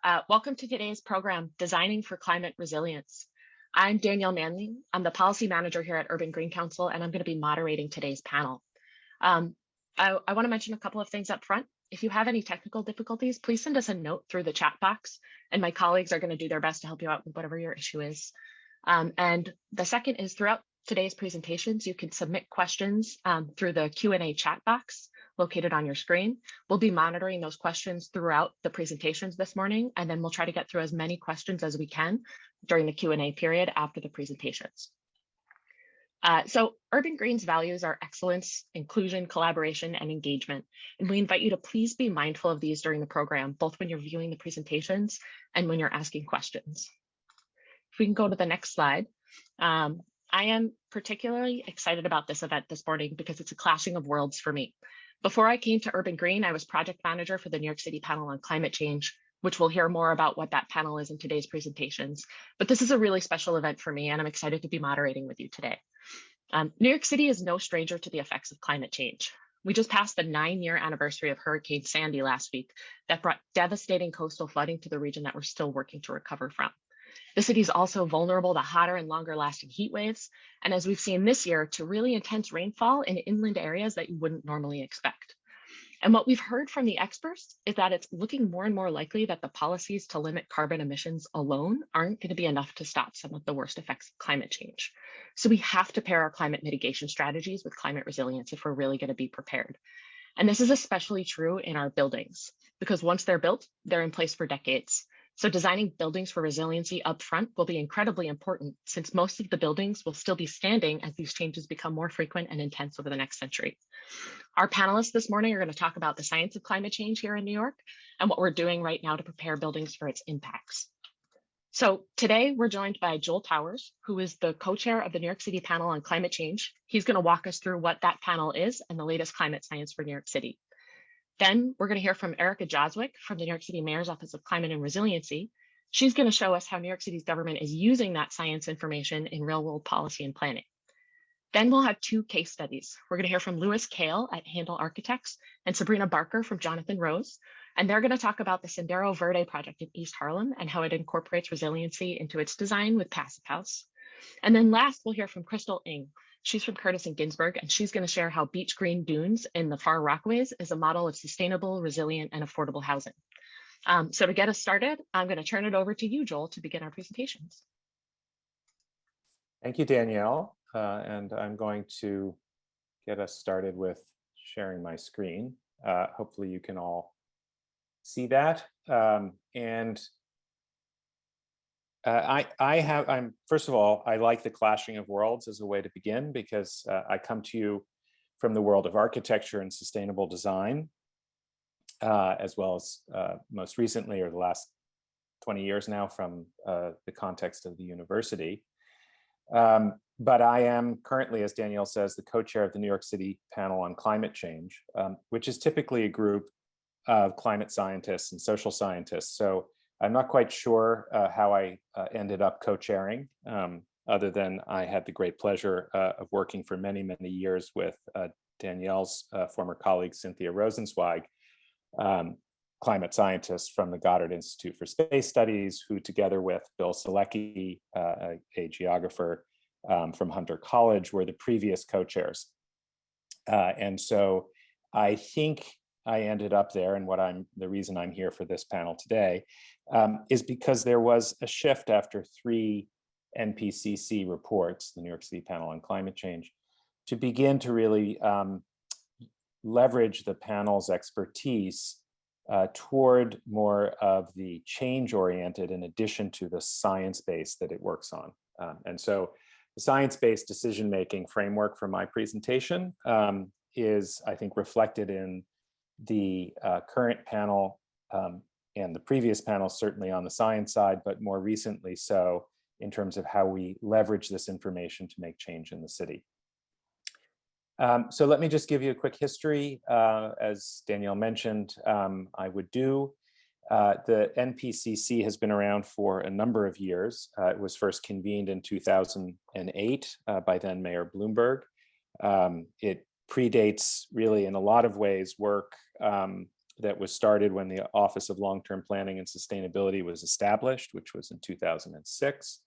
Welcome to today's program, Designing for Climate Resilience. I'm Danielle Manley. I'm the policy manager here at Urban Green Council, and I'm going to be moderating today's panel. I want to mention a couple of things up front. If you have any technical difficulties, please send us a note through the chat box, and my colleagues are going to do their best to help you out with whatever your issue is. And the second is throughout today's presentations, you can submit questions through the Q&A chat box located on your screen. We'll be monitoring those questions throughout the presentations this morning, and then we'll try to get through as many questions as we can during the Q&A period after the presentations. So Urban Green's values are excellence, inclusion, collaboration, and engagement. And we invite you to please be mindful of these during the program, both when you're viewing the presentations and when you're asking questions. If we can go to the next slide. I am particularly excited about this event this morning because it's a clashing of worlds for me. Before I came to Urban Green, I was project manager for the New York City panel on climate change, which we'll hear more about what that panel is in today's presentations. But this is a really special event for me, and I'm excited to be moderating with you today. New York City is no stranger to the effects of climate change. We just passed the 9-year anniversary of Hurricane Sandy last week that brought devastating coastal flooding to the region that we're still working to recover from. The city is also vulnerable to hotter and longer lasting heat waves, and as we've seen this year, to really intense rainfall in inland areas that you wouldn't normally expect. And what we've heard from the experts is that it's looking more and more likely that the policies to limit carbon emissions alone aren't going to be enough to stop some of the worst effects of climate change. So we have to pair our climate mitigation strategies with climate resilience if we're really going to be prepared. And this is especially true in our buildings, because once they're built, they're in place for decades. So designing buildings for resiliency upfront will be incredibly important, since most of the buildings will still be standing as these changes become more frequent and intense over the next century. Our panelists this morning are going to talk about the science of climate change here in New York and what we're doing right now to prepare buildings for its impacts. So today we're joined by Joel Towers, who is the co-chair of the New York City panel on climate change. He's going to walk us through what that panel is and the latest climate science for New York City. Then we're going to hear from Erica Joswick from the New York City Mayor's Office of Climate and Resiliency. She's going to show us how New York City's government is using that science information in real-world policy and planning. Then we'll have 2 case studies. We're going to hear from Louis Kell at Handel Architects and Sabrina Barker from Jonathan Rose, and they're going to talk about the Sendero Verde project in East Harlem and how it incorporates resiliency into its design with Passivhaus. And then last, we'll hear from Crystal Ng. She's from Curtis and Ginsburg, and she's going to share how beach green dunes in the Far Rockaways is a model of sustainable, resilient, and affordable housing. So to get us started, I'm going to turn it over to you, Joel, to begin our presentations. Thank you, Danielle. And I'm going to get us started with sharing my screen. Hopefully you can all see that. First of all, I like the clashing of worlds as a way to begin, because I come to you from the world of architecture and sustainable design, as well as most recently, or the last 20 years now, from the context of the university. But I am currently, as Danielle says, the co-chair of the New York City panel on climate change, which is typically a group of climate scientists and social scientists. So I'm not quite sure how I ended up co-chairing, other than I had the great pleasure of working for many, many years with Danielle's former colleague, Cynthia Rosenzweig, climate scientist from the Goddard Institute for Space Studies, who together with Bill Selecki, a geographer from Hunter College, were the previous co-chairs. And so I think I ended up there, and the reason I'm here for this panel today is because there was a shift after 3 NPCC reports, the New York City Panel on Climate Change, to begin to really leverage the panel's expertise toward more of the change-oriented, in addition to the science-based that it works on. And so the science-based decision-making framework for my presentation is, I think, reflected in the current panel and the previous panel, certainly on the science side, but more recently so in terms of how we leverage this information to make change in the city. So let me just give you a quick history. As Danielle mentioned, I would do. The NPCC has been around for a number of years. It was first convened in 2008 by then Mayor Bloomberg. It predates, really, in a lot of ways, work that was started when the Office of Long-Term Planning and Sustainability was established, which was in 2006.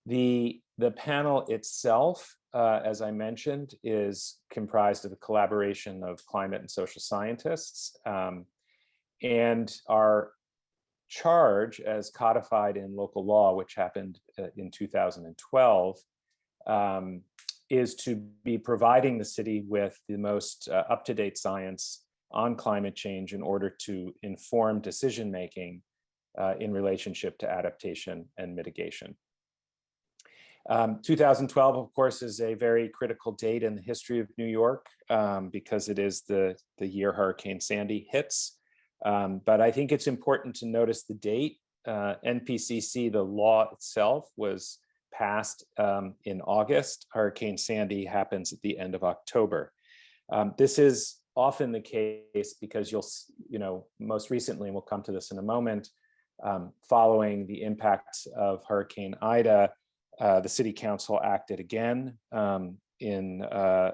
The panel itself, as I mentioned, is comprised of a collaboration of climate and social scientists, and our charge, as codified in local law, which happened in 2012, is to be providing the city with the most up-to-date science on climate change in order to inform decision-making in relationship to adaptation and mitigation. 2012, of course, is a very critical date in the history of New York because it is the year Hurricane Sandy hits. But I think it's important to notice the date. NPCC, the law itself, was passed in August. Hurricane Sandy happens at the end of October. This is often the case because most recently, and we'll come to this in a moment, following the impacts of Hurricane Ida, the City Council acted again in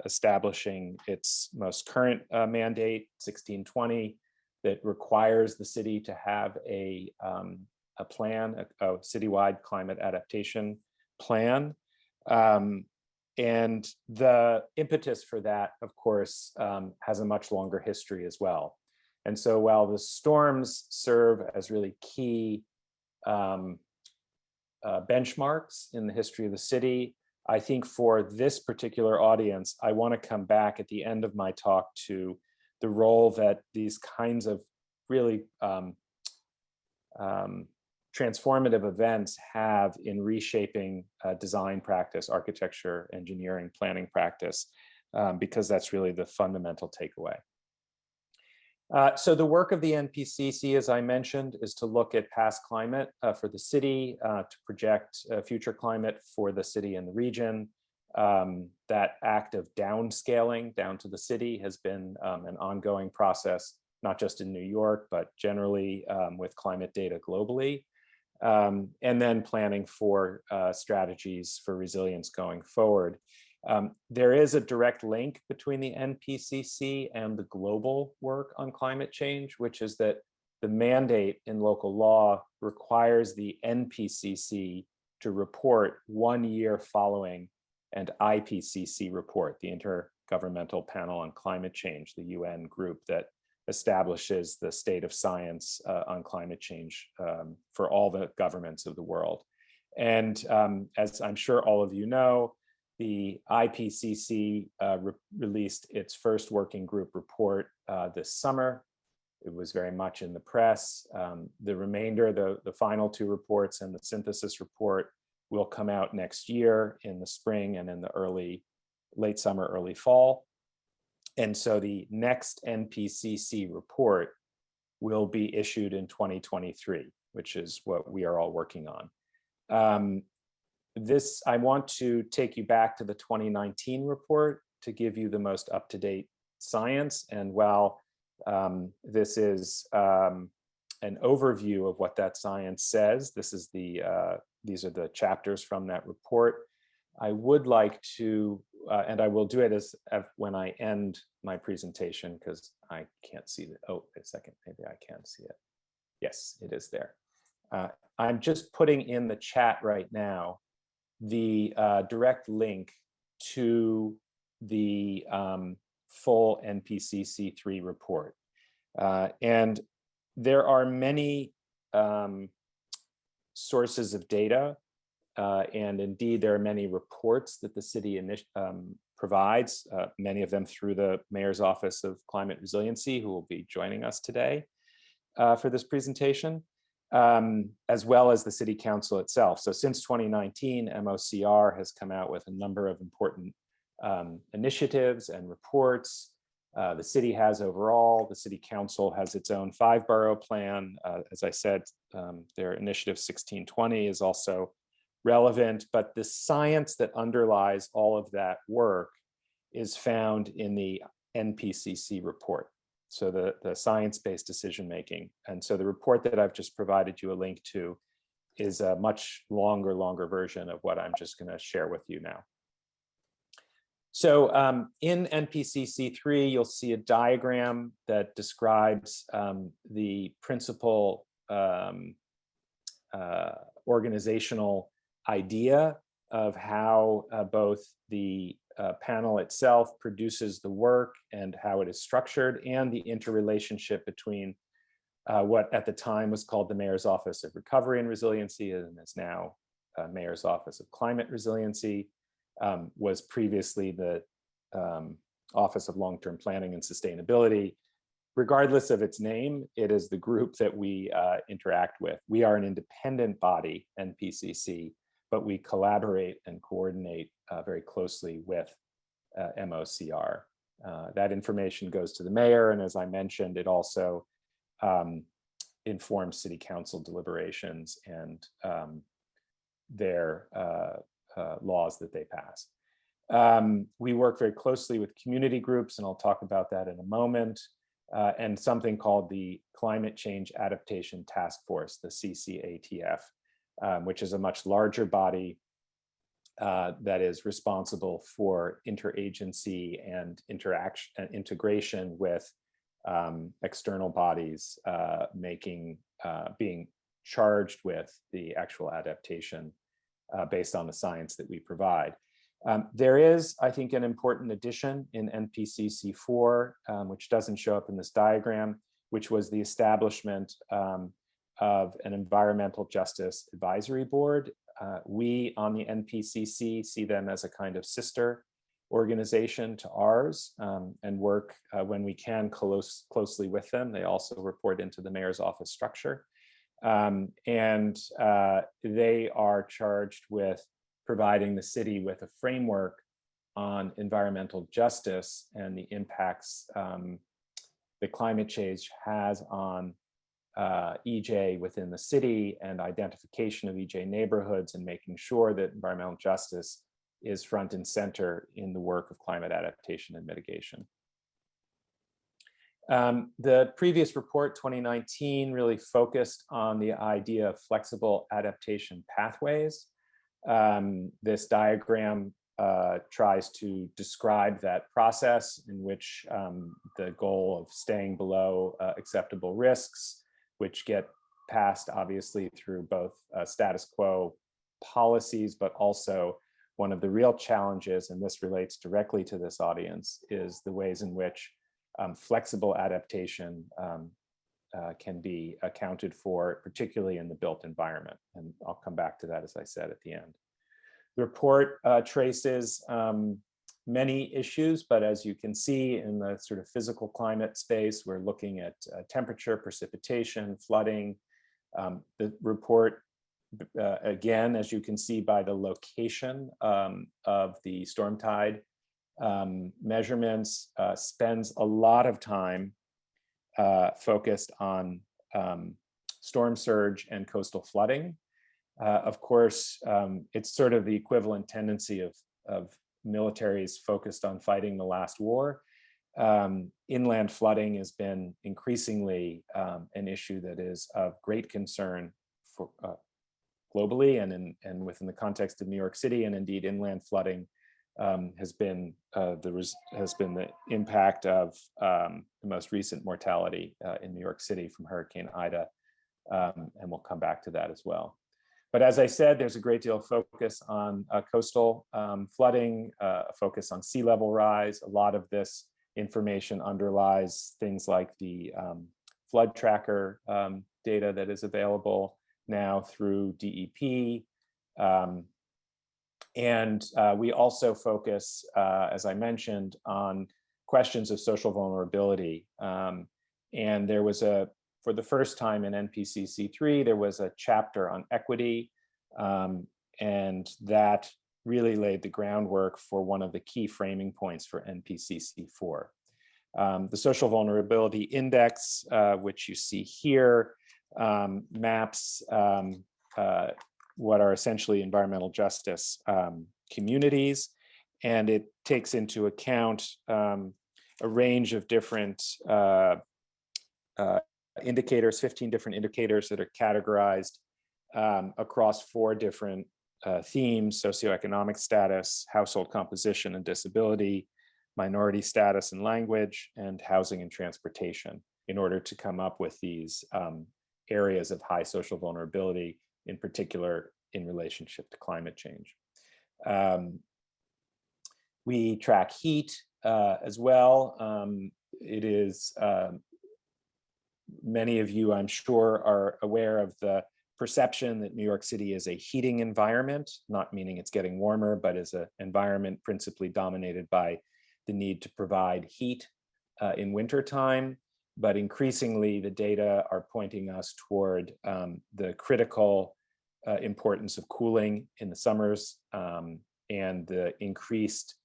establishing its most current mandate, 1620, that requires the city to have a plan, a citywide climate adaptation plan. And the impetus for that, of course, has a much longer history as well. And so while the storms serve as really key benchmarks in the history of the city, I think for this particular audience, I want to come back at the end of my talk to the role that these kinds of really transformative events have in reshaping design practice, architecture, engineering, planning practice, because that's really the fundamental takeaway. So the work of the NPCC, as I mentioned, is to look at past climate for the city, to project future climate for the city and the region. That act of downscaling down to the city has been an ongoing process, not just in New York, but generally with climate data globally. And then planning for strategies for resilience going forward. There is a direct link between the NPCC and the global work on climate change, which is that the mandate in local law requires the NPCC to report 1 year following an IPCC report, the Intergovernmental Panel on Climate Change, the UN group that establishes the state of science on climate change for all the governments of the world. And as I'm sure all of you know, the IPCC released its first working group report this summer. It was very much in the press. The remainder, the final two reports and the synthesis report will come out next year in the spring and in the late summer, early fall. And so the next NPCC report will be issued in 2023, which is what we are all working on. I want to take you back to the 2019 report to give you the most up-to-date science. And while this is an overview of what that science says, these are the chapters from that report. I would like to, and I will do it when I end my presentation because I can't see it. Oh, wait a second, maybe I can see it. Yes, it is there. I'm just putting in the chat right now the direct link to the full NPCC3 report. And there are many sources of data, and indeed there are many reports that the city provides, many of them through the Mayor's Office of Climate Resiliency, who will be joining us today for this presentation. As well as the City Council itself. So since 2019, MOCR has come out with a number of important initiatives and reports. The city has overall, the City Council has its own 5-borough plan. As I said, their initiative 1620 is also relevant, but the science that underlies all of that work is found in the NPCC report. So the science-based decision-making. And so the report that I've just provided you a link to is a much longer version of what I'm just going to share with you now. So in NPCC3, you'll see a diagram that describes the principal organizational idea of how both the panel itself produces the work and how it is structured, and the interrelationship between what at the time was called the Mayor's Office of Recovery and Resiliency and is now Mayor's Office of Climate Resiliency, was previously the Office of Long-Term Planning and Sustainability. Regardless of its name, it is the group that we interact with. We are an independent body, NPCC, but we collaborate and coordinate very closely with MOCR. That information goes to the mayor, and as I mentioned, it also informs city council deliberations and their laws that they pass. We work very closely with community groups, and I'll talk about that in a moment, and something called the Climate Change Adaptation Task Force, the CCATF, which is a much larger body that is responsible for interagency and interaction and integration with external bodies, being charged with the actual adaptation based on the science that we provide. There is, I think, an important addition in NPCC4, which doesn't show up in this diagram, which was the establishment of an environmental justice advisory board. We on the NPCC see them as a kind of sister organization to ours, and work when we can closely with them. They also report into the mayor's office structure. And they are charged with providing the city with a framework on environmental justice and the impacts that climate change has on EJ within the city, and identification of EJ neighborhoods, and making sure that environmental justice is front and center in the work of climate adaptation and mitigation. The previous report, 2019, really focused on the idea of flexible adaptation pathways. This diagram tries to describe that process, in which the goal of staying below acceptable risks, which get passed obviously through both status quo policies, but also one of the real challenges, and this relates directly to this audience, is the ways in which flexible adaptation can be accounted for, particularly in the built environment. And I'll come back to that, as I said, at the end. The report traces many issues, but as you can see in the sort of physical climate space, we're looking at temperature, precipitation, flooding. The report, again, as you can see by the location of the storm tide measurements, spends a lot of time focused on storm surge and coastal flooding. Of course, it's sort of the equivalent tendency of militaries focused on fighting the last war. Inland flooding has been increasingly an issue that is of great concern for globally, and within the context of New York City, and indeed inland flooding has been the impact of the most recent mortality in New York City from Hurricane Ida, and we'll come back to that as well. But as I said, there's a great deal of focus on coastal flooding, a focus on sea level rise. A lot of this information underlies things like the flood tracker data that is available now through DEP. And we also focus, as I mentioned, on questions of social vulnerability. And there was for the first time in NPCC3, there was a chapter on equity, and that really laid the groundwork for one of the key framing points for NPCC4. The Social Vulnerability Index, which you see here, maps what are essentially environmental justice communities, and it takes into account a range of different indicators, 15 different indicators that are categorized across 4 different themes: socioeconomic status, household composition and disability, minority status and language, and housing and transportation, in order to come up with these areas of high social vulnerability, in particular in relationship to climate change. We track heat as well. It is, many of you, I'm sure, are aware of the perception that New York City is a heating environment, not meaning it's getting warmer, but is an environment principally dominated by the need to provide heat in wintertime. But increasingly, the data are pointing us toward the critical importance of cooling in the summers and the increased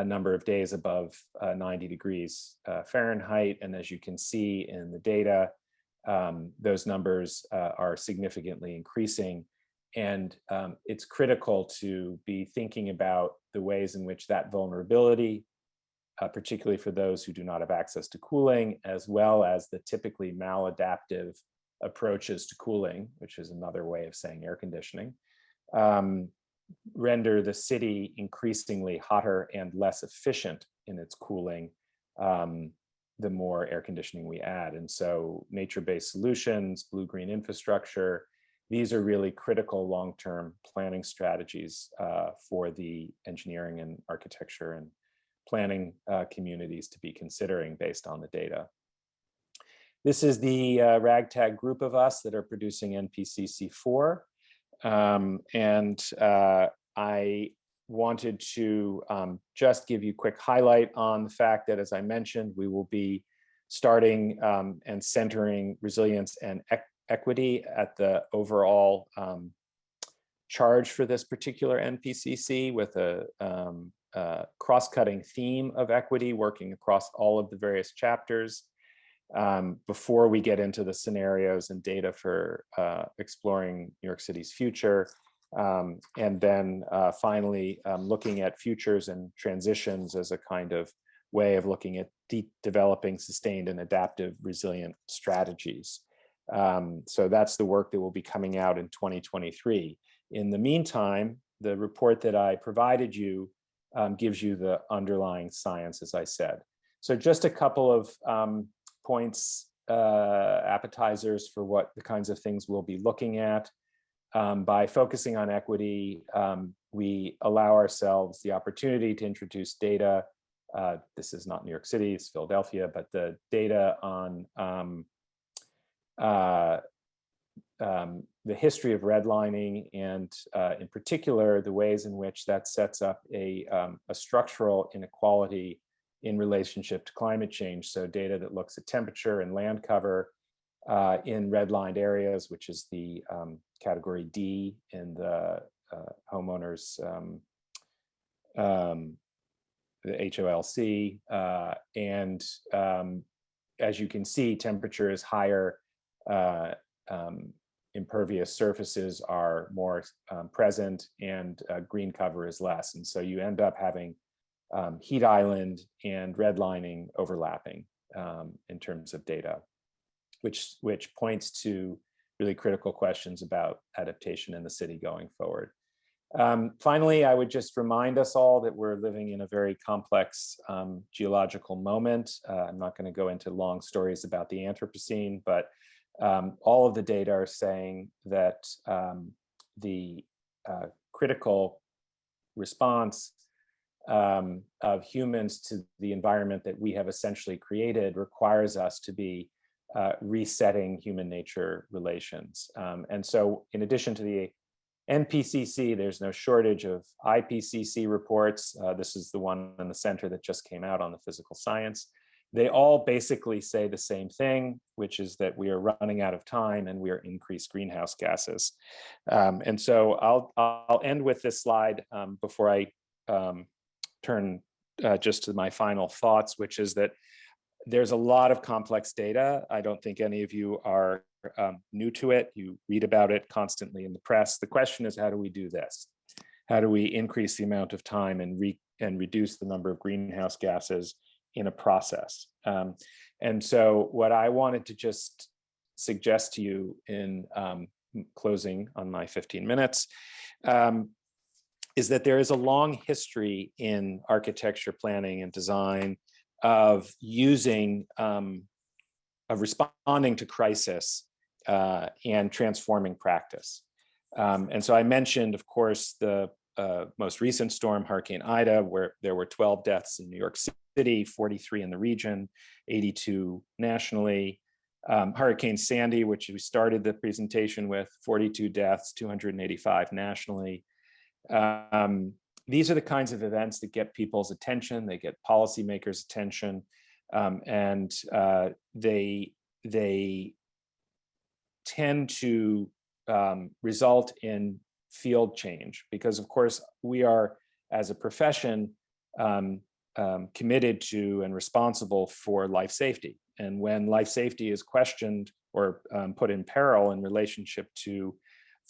number of days above 90 degrees Fahrenheit. And as you can see in the data, those numbers are significantly increasing. And it's critical to be thinking about the ways in which that vulnerability, particularly for those who do not have access to cooling, as well as the typically maladaptive approaches to cooling, which is another way of saying air conditioning, render the city increasingly hotter and less efficient in its cooling the more air conditioning we add. And so nature-based solutions, blue-green infrastructure, these are really critical long-term planning strategies for the engineering and architecture and planning communities to be considering based on the data. This is the ragtag group of us that are producing NPCC4. I wanted to just give you a quick highlight on the fact that, as I mentioned, we will be starting and centering resilience and equity at the overall charge for this particular NPCC, with a cross-cutting theme of equity working across all of the various chapters. Before we get into the scenarios and data for exploring New York City's future. And then finally, looking at futures and transitions as a kind of way of looking at developing sustained and adaptive resilient strategies. So that's the work that will be coming out in 2023. In the meantime, the report that I provided you gives you the underlying science, as I said. So just a couple of points, appetizers for what the kinds of things we'll be looking at. By focusing on equity, we allow ourselves the opportunity to introduce data. This is not New York City, it's Philadelphia, but the data on the history of redlining, and in particular, the ways in which that sets up a structural inequality in relationship to climate change. So data that looks at temperature and land cover in redlined areas, which is the category D in the homeowners, the HOLC. And as you can see, temperature is higher, impervious surfaces are more present, and green cover is less. And so you end up having heat island and redlining overlapping in terms of data, which points to really critical questions about adaptation in the city going forward. Finally, I would just remind us all that we're living in a very complex geological moment. I'm not going to go into long stories about the Anthropocene, but all of the data are saying that the critical response of humans to the environment that we have essentially created requires us to be resetting human-nature relations. And so in addition to the NPCC, there's no shortage of IPCC reports. This is the one in the center that just came out on the physical science. They all basically say the same thing, which is that we are running out of time and we are increased greenhouse gases. And so I'll end with this slide before I turn just to my final thoughts, which is that there's a lot of complex data. I don't think any of you are new to it. You read about it constantly in the press. The question is, how do we do this? How do we increase the amount of time and reduce the number of greenhouse gases in a process? And so what I wanted to just suggest to you in closing on my 15 minutes is that there is a long history in architecture, planning, and design of responding to crisis and transforming practice. And so I mentioned, of course, the most recent storm, Hurricane Ida, where there were 12 deaths in New York City, 43 in the region, 82 nationally. Hurricane Sandy, which we started the presentation with, 42 deaths, 285 nationally. These are the kinds of events that get people's attention, they get policymakers' attention, and they tend to result in field change, because of course we are, as a profession, committed to and responsible for life safety. And when life safety is questioned or put in peril in relationship to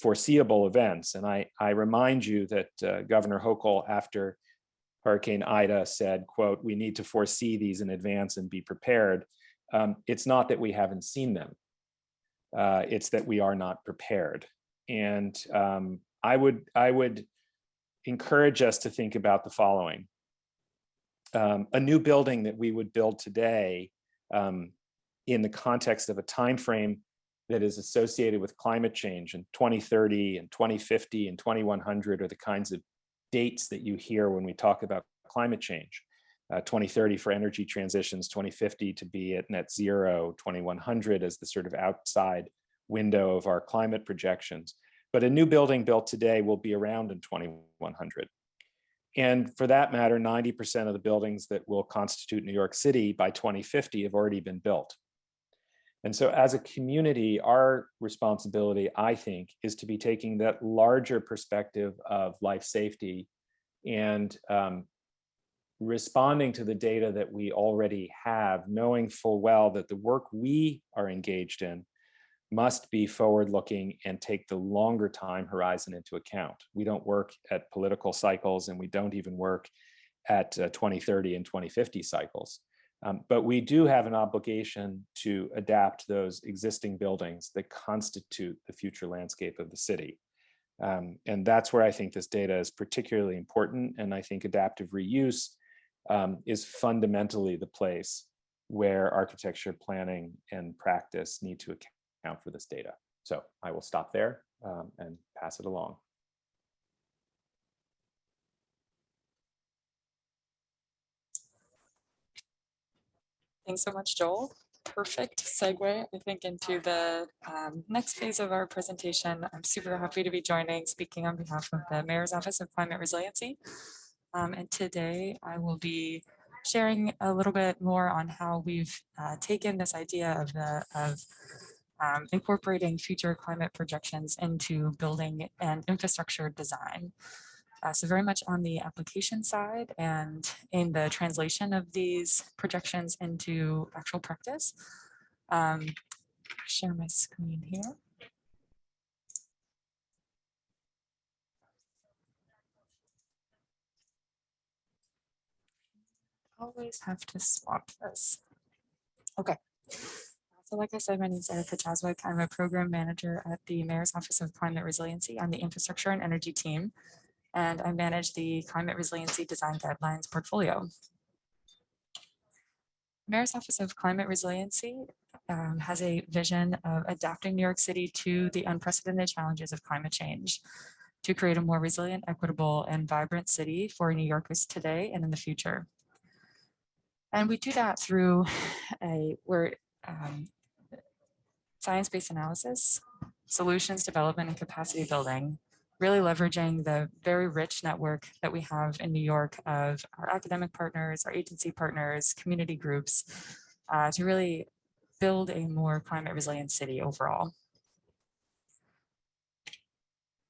foreseeable events, and I remind you that Governor Hochul, after Hurricane Ida, said, quote, "We need to foresee these in advance and be prepared." It's not that we haven't seen them. It's that we are not prepared. And I would encourage us to think about the following. A new building that we would build today in the context of a time frame that is associated with climate change, in 2030 and 2050 and 2100 are the kinds of dates that you hear when we talk about climate change. 2030 for energy transitions, 2050 to be at net zero, 2100 as the sort of outside window of our climate projections. But a new building built today will be around in 2100. And for that matter, 90% of the buildings that will constitute New York City by 2050 have already been built. And so as a community, our responsibility, I think, is to be taking that larger perspective of life safety and responding to the data that we already have, knowing full well that the work we are engaged in must be forward-looking and take the longer time horizon into account. We don't work at political cycles, and we don't even work at 2030 and 2050 cycles. But we do have an obligation to adapt those existing buildings that constitute the future landscape of the city. And that's where I think this data is particularly important. And I think adaptive reuse is fundamentally the place where architecture, planning, and practice need to account for this data. So I will stop there and pass it along. Thanks so much, Joel. Perfect segue, I think, into the next phase of our presentation. I'm super happy to be speaking on behalf of the Mayor's Office of Climate Resiliency. And today I will be sharing a little bit more on how we've taken this idea of incorporating future climate projections into building and infrastructure design. So very much on the application side and in the translation of these projections into actual practice. Share my screen here. Always have to swap this. Okay. So like I said, my name is Erica Jaswick. I'm a program manager at the Mayor's Office of Climate Resiliency on the infrastructure and energy team. And I manage the Climate Resiliency Design Guidelines portfolio. Mayor's Office of Climate Resiliency has a vision of adapting New York City to the unprecedented challenges of climate change to create a more resilient, equitable, and vibrant city for New Yorkers today and in the future. And we do that through science-based analysis, solutions development, and capacity building, really leveraging the very rich network that we have in New York of our academic partners, our agency partners, community groups, to really build a more climate resilient city overall.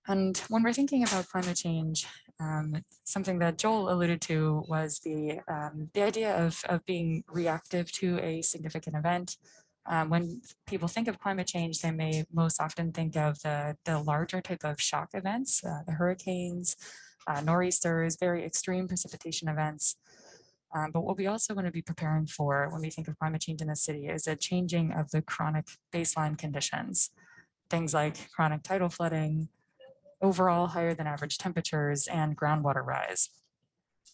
And when we're thinking about climate change, something that Joel alluded to was the idea of being reactive to a significant event. When people think of climate change, they may most often think of the larger type of shock events, the hurricanes, nor'easters, very extreme precipitation events. But what we also want to be preparing for when we think of climate change in the city is a changing of the chronic baseline conditions. Things like chronic tidal flooding, overall higher than average temperatures and groundwater rise.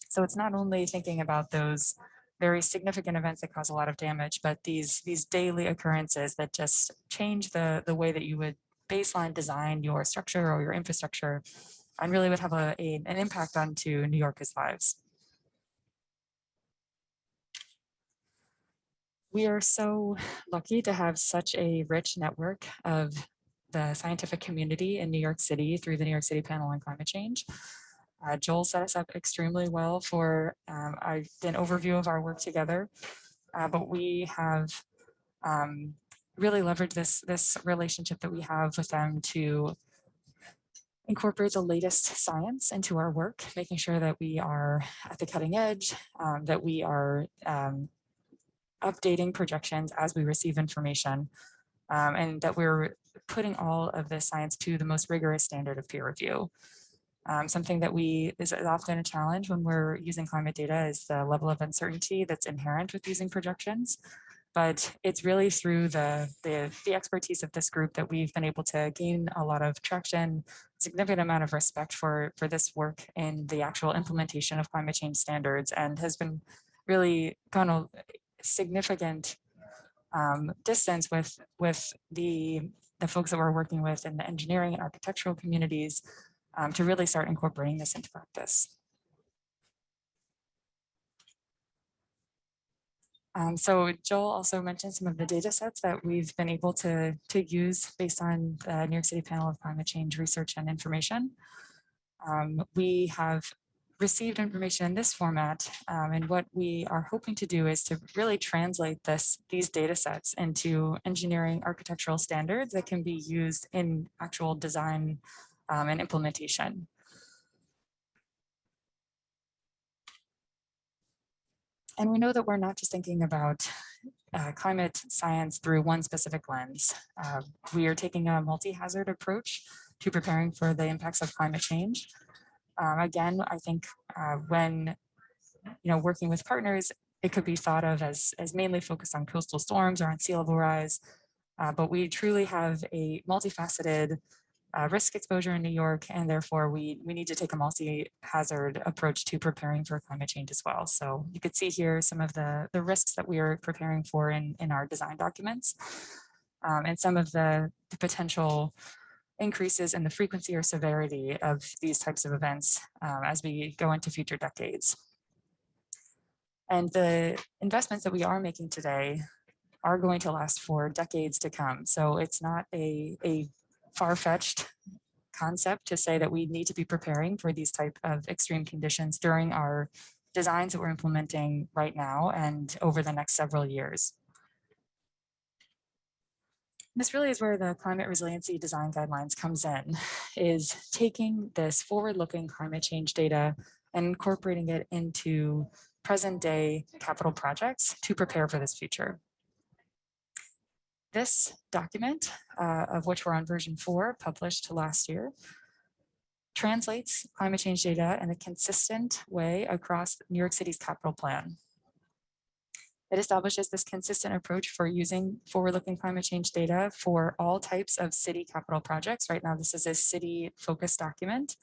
So it's not only thinking about those very significant events that cause a lot of damage, but these daily occurrences that just change the way that you would baseline design your structure or your infrastructure, and really would have an impact onto New Yorkers' lives. We are so lucky to have such a rich network of the scientific community in New York City through the New York City Panel on Climate Change. Joel set us up extremely well for an overview of our work together, but we have really leveraged this relationship that we have with them to incorporate the latest science into our work, making sure that we are at the cutting edge, that we are updating projections as we receive information, and that we're putting all of the science to the most rigorous standard of peer review. Something that is often a challenge when we're using climate data is the level of uncertainty that's inherent with using projections. But it's really through the expertise of this group that we've been able to gain a lot of traction, significant amount of respect for this work in the actual implementation of climate change standards, and has been really gone a significant distance with the folks that we're working with in the engineering and architectural communities to really start incorporating this into practice. So Joel also mentioned some of the data sets that we've been able to use based on the New York City Panel of Climate Change Research and Information. We have received information in this format, and what we are hoping to do is to really translate these data sets into engineering architectural standards that can be used in actual design and implementation. And we know that we're not just thinking about climate science through one specific lens. We are taking a multi-hazard approach to preparing for the impacts of climate change. Again, I think when working with partners, it could be thought of as mainly focused on coastal storms or on sea level rise, but we truly have a multifaceted risk exposure in New York, and therefore we need to take a multi-hazard approach to preparing for climate change as well. So you could see here some of the risks that we are preparing for in our design documents, and some of the potential increases in the frequency or severity of these types of events as we go into future decades. And the investments that we are making today are going to last for decades to come. So it's not a far-fetched concept to say that we need to be preparing for these type of extreme conditions during our designs that we're implementing right now and over the next several years. This really is where the climate resiliency design guidelines comes in, is taking this forward-looking climate change data and incorporating it into present day capital projects to prepare for this future. This document, of which we're on version 4, published last year, translates climate change data in a consistent way across New York City's capital plan. It establishes this consistent approach for using forward-looking climate change data for all types of city capital projects. Right now, this is a city-focused document.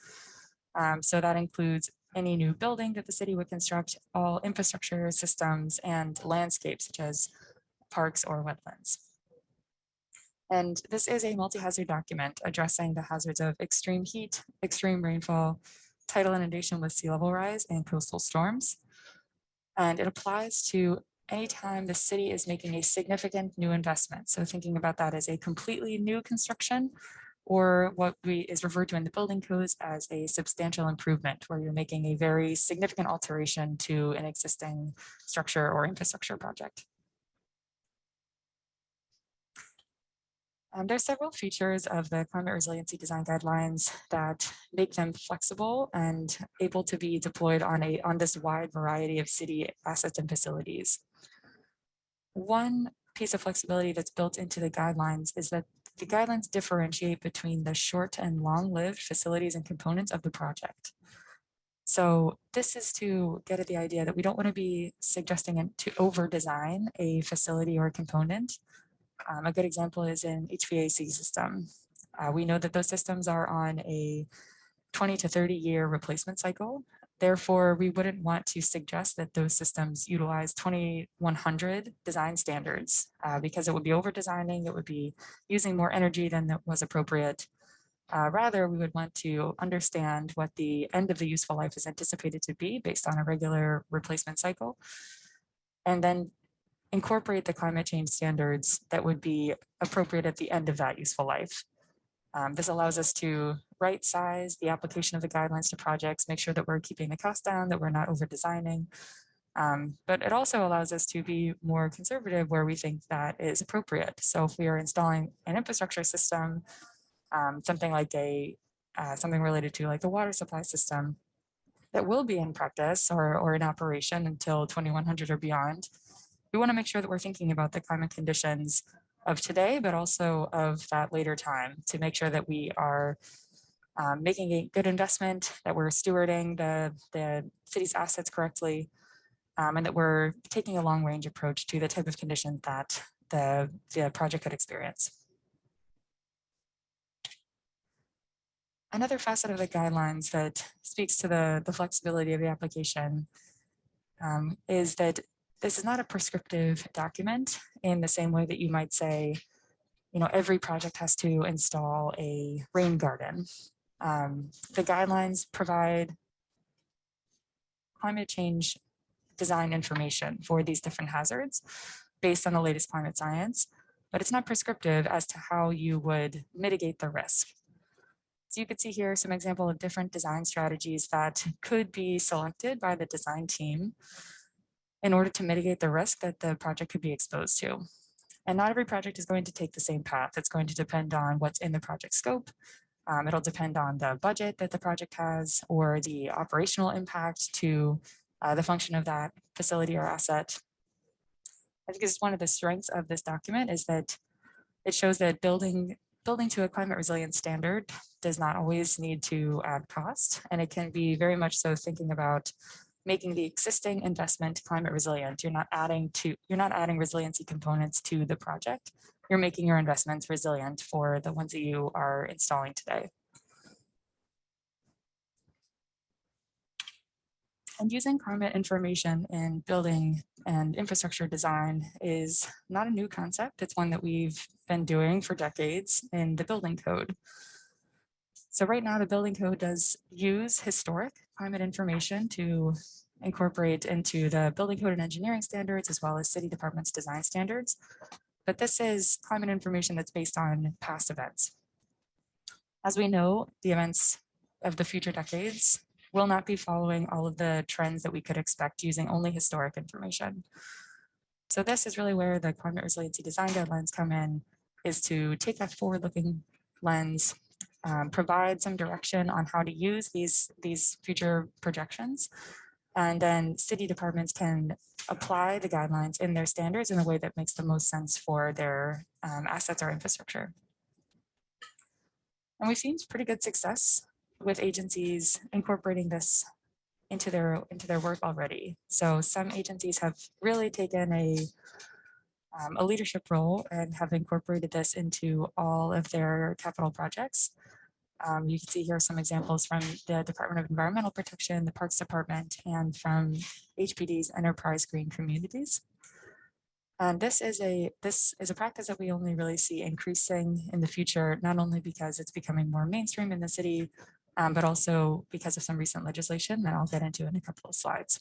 So that includes any new building that the city would construct, all infrastructure systems, and landscapes such as parks or wetlands. And this is a multi-hazard document addressing the hazards of extreme heat, extreme rainfall, tidal inundation with sea level rise, and coastal storms. And it applies to anytime the city is making a significant new investment. So thinking about that as a completely new construction, or what is referred to in the building codes as a substantial improvement, where you're making a very significant alteration to an existing structure or infrastructure project. There's several features of the climate resiliency design guidelines that make them flexible and able to be deployed on this wide variety of city assets and facilities. One piece of flexibility that's built into the guidelines is that the guidelines differentiate between the short and long-lived facilities and components of the project. So this is to get at the idea that we don't want to be suggesting to over-design a facility or a component. A good example is an HVAC system. We know that those systems are on a 20 to 30 year replacement cycle. Therefore, we wouldn't want to suggest that those systems utilize 2100 design standards because it would be over designing, it would be using more energy than that was appropriate. Rather, we would want to understand what the end of the useful life is anticipated to be based on a regular replacement cycle, and then incorporate the climate change standards that would be appropriate at the end of that useful life. This allows us to right size the application of the guidelines to projects, make sure that we're keeping the cost down, that we're not over designing. But it also allows us to be more conservative where we think that is appropriate. So if we are installing an infrastructure system, something like something related to like the water supply system that will be in practice or in operation until 2100 or beyond, we want to make sure that we're thinking about the climate conditions of today, but also of that later time to make sure that we are making a good investment, that we're stewarding the city's assets correctly, and that we're taking a long range approach to the type of conditions that the project could experience. Another facet of the guidelines that speaks to the flexibility of the application is that this is not a prescriptive document in the same way that you might say, every project has to install a rain garden. The guidelines provide climate change design information for these different hazards based on the latest climate science, but it's not prescriptive as to how you would mitigate the risk. So you could see here some example of different design strategies that could be selected by the design team in order to mitigate the risk that the project could be exposed to. And not every project is going to take the same path. It's going to depend on what's in the project scope. It'll depend on the budget that the project has or the operational impact to the function of that facility or asset. I think it's one of the strengths of this document is that it shows that building to a climate resilience standard does not always need to add cost. And it can be very much so thinking about making the existing investment climate resilient. You're not adding resiliency components to the project. You're making your investments resilient for the ones that you are installing today. And using climate information in building and infrastructure design is not a new concept. It's one that we've been doing for decades in the building code. So right now the building code does use historic climate information to incorporate into the building code and engineering standards, as well as city departments design standards. But this is climate information that's based on past events. As we know, the events of the future decades will not be following all of the trends that we could expect using only historic information. So this is really where the climate resiliency design guidelines come in, is to take that forward-looking lens, provide some direction on how to use these future projections, and then city departments can apply the guidelines in their standards in a way that makes the most sense for their assets or infrastructure. And we've seen pretty good success with agencies incorporating this into their work already. So some agencies have really taken a leadership role and have incorporated this into all of their capital projects. You can see here some examples from the Department of Environmental Protection, the Parks Department, and from HPD's Enterprise Green Communities. And this is a practice that we only really see increasing in the future, not only because it's becoming more mainstream in the city, but also because of some recent legislation that I'll get into in a couple of slides.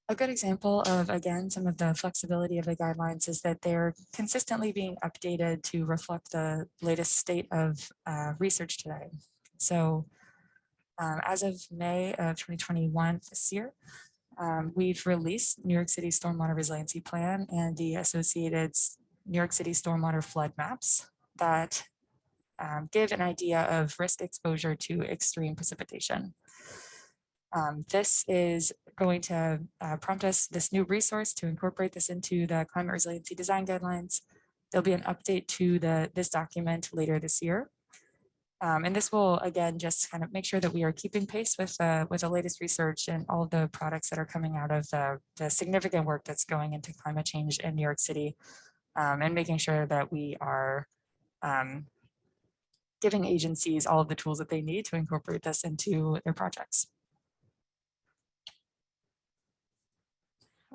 A good example of, again, some of the flexibility of the guidelines is that they're consistently being updated to reflect the latest state of research today. So as of May of 2021, this year, we've released New York City Stormwater Resiliency Plan and the associated New York City Stormwater Flood Maps that give an idea of risk exposure to extreme precipitation. This is going to prompt us this new resource to incorporate this into the climate resiliency design guidelines. There'll be an update to this document later this year. And this will, again, just kind of make sure that we are keeping pace with the latest research and all of the products that are coming out of the significant work that's going into climate change in New York City, and making sure that we are giving agencies all of the tools that they need to incorporate this into their projects.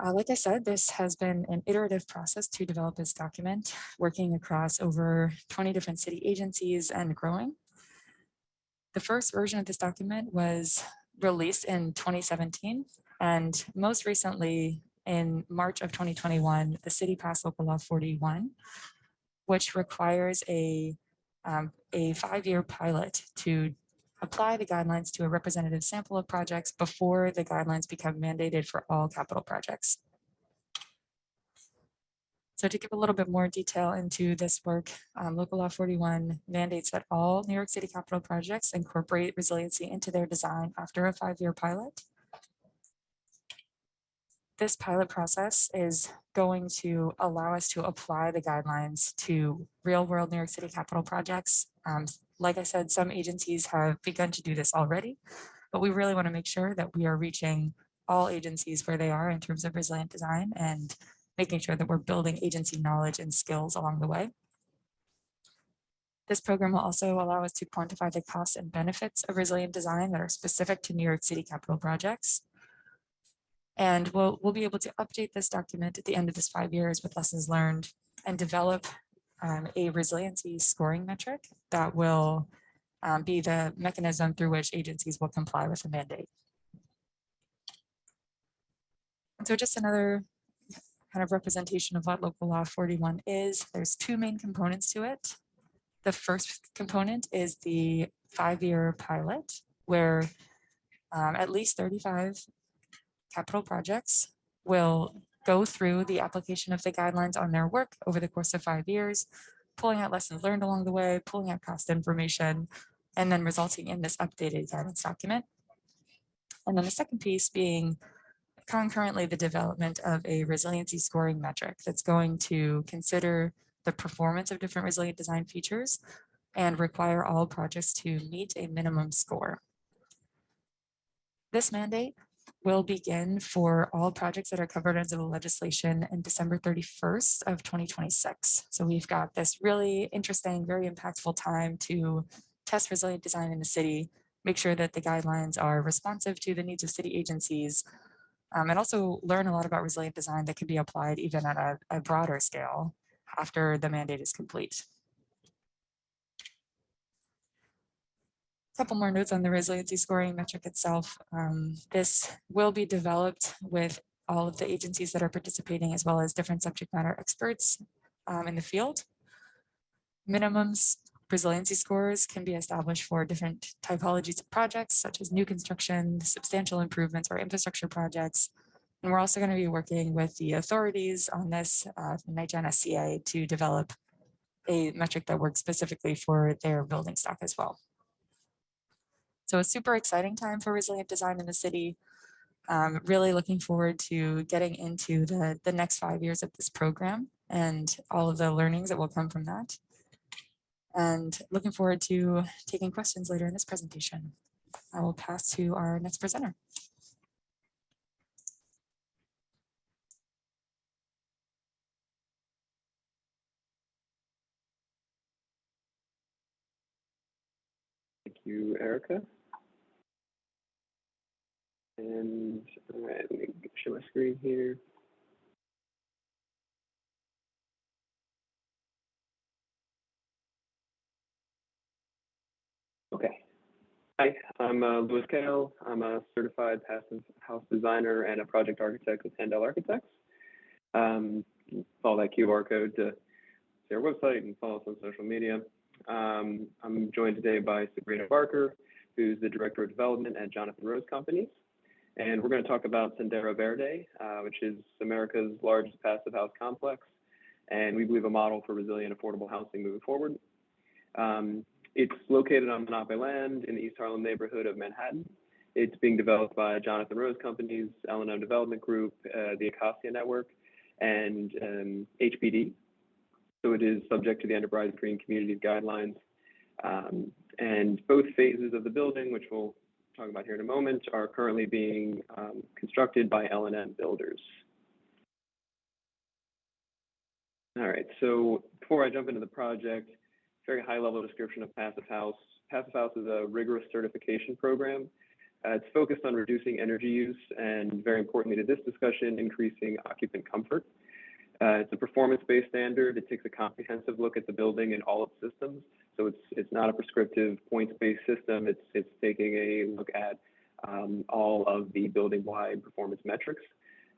Like I said, this has been an iterative process to develop this document, working across over 20 different city agencies and growing. The first version of this document was released in 2017, and most recently in March of 2021, the city passed Local Law 41, which requires a 5-year pilot to apply the guidelines to a representative sample of projects before the guidelines become mandated for all capital projects. So to give a little bit more detail into this work, Local Law 41 mandates that all New York City capital projects incorporate resiliency into their design after a 5-year pilot. This pilot process is going to allow us to apply the guidelines to real-world New York City capital projects. Like I said, some agencies have begun to do this already, but we really want to make sure that we are reaching all agencies where they are in terms of resilient design and making sure that we're building agency knowledge and skills along the way. This program will also allow us to quantify the costs and benefits of resilient design that are specific to New York City capital projects. And we'll be able to update this document at the end of this 5 years with lessons learned and develop a resiliency scoring metric that will be the mechanism through which agencies will comply with the mandate. And so just another kind of representation of what Local Law 41 is. There's 2 main components to it. The first component is the 5-year pilot, where at least 35 capital projects will go through the application of the guidelines on their work over the course of 5 years, pulling out lessons learned along the way, pulling out cost information, and then resulting in this updated guidance document. And then the second piece being concurrently the development of a resiliency scoring metric that's going to consider the performance of different resilient design features and require all projects to meet a minimum score. This mandate will begin for all projects that are covered under the legislation in December 31st of 2026. So we've got this really interesting, very impactful time to test resilient design in the city, make sure that the guidelines are responsive to the needs of city agencies, and also learn a lot about resilient design that can be applied even at a broader scale after the mandate is complete. A couple more notes on the resiliency scoring metric itself. This will be developed with all of the agencies that are participating, as well as different subject matter experts in the field. Minimums resiliency scores can be established for different typologies of projects, such as new construction, substantial improvements, or infrastructure projects. And we're also going to be working with the authorities on this, NYCHA SCA, to develop a metric that works specifically for their building stock as well. So a super exciting time for resilient design in the city. Really looking forward to getting into the next 5 years of this program and all of the learnings that will come from that. And looking forward to taking questions later in this presentation. I will pass to our next presenter. Thank you, Erica. And all right, let me share my screen here. Okay. Hi, I'm Louis Kell. I'm a certified Passivhaus designer and a project architect with Handel Architects. Follow that QR code to see our website and follow us on social media. I'm joined today by Sabrina Barker, who's the Director of Development at Jonathan Rose Companies. And we're going to talk about Sendero Verde, which is America's largest passive house complex. And we believe a model for resilient, affordable housing moving forward. It's located on Monopoly land in the East Harlem neighborhood of Manhattan. It's being developed by Jonathan Rose Companies, L&M Development Group, the Acacia Network, and HPD. So it is subject to the Enterprise Green Communities Guidelines. And both phases of the building, which we'll talk about here in a moment, are currently being constructed by L&M builders. All right, so before I jump into the project, very high level description of Passivhaus. Passivhaus is a rigorous certification program. It's focused on reducing energy use and, very importantly to this discussion, increasing occupant comfort. It's a performance-based standard. It takes a comprehensive look at the building and all its systems. So it's not a prescriptive points-based system. It's taking a look at all of the building-wide performance metrics.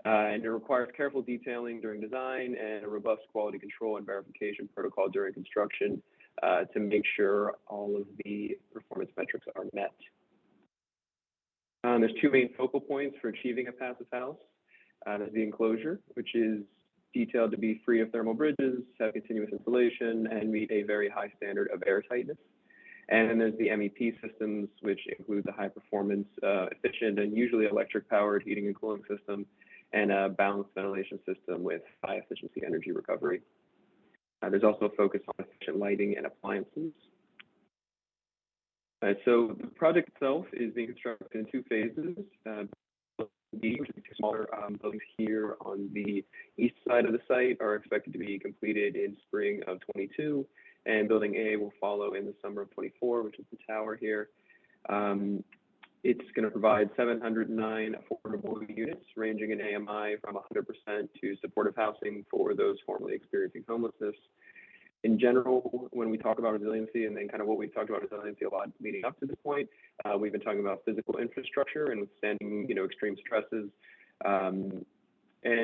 And it requires careful detailing during design and a robust quality control and verification protocol during construction to make sure all of the performance metrics are met. There's two main focal points for achieving a Passivhaus. There's the enclosure, which is detailed to be free of thermal bridges, have continuous insulation, and meet a very high standard of airtightness. And then there's the MEP systems, which include the high performance, efficient, and usually electric powered heating and cooling system, and a balanced ventilation system with high efficiency energy recovery. There's also a focus on efficient lighting and appliances. So the project itself is being constructed in two phases. B, which is two smaller buildings here on the east side of the site, are expected to be completed in spring of 22, and building A will follow in the summer of 24, which is the tower here. It's going to provide 709 affordable units, ranging in AMI from 100% to supportive housing for those formerly experiencing homelessness. In general, when we talk about resiliency, and then kind of what we've talked about resiliency a lot leading up to this point, we've been talking about physical infrastructure and withstanding, extreme stresses. And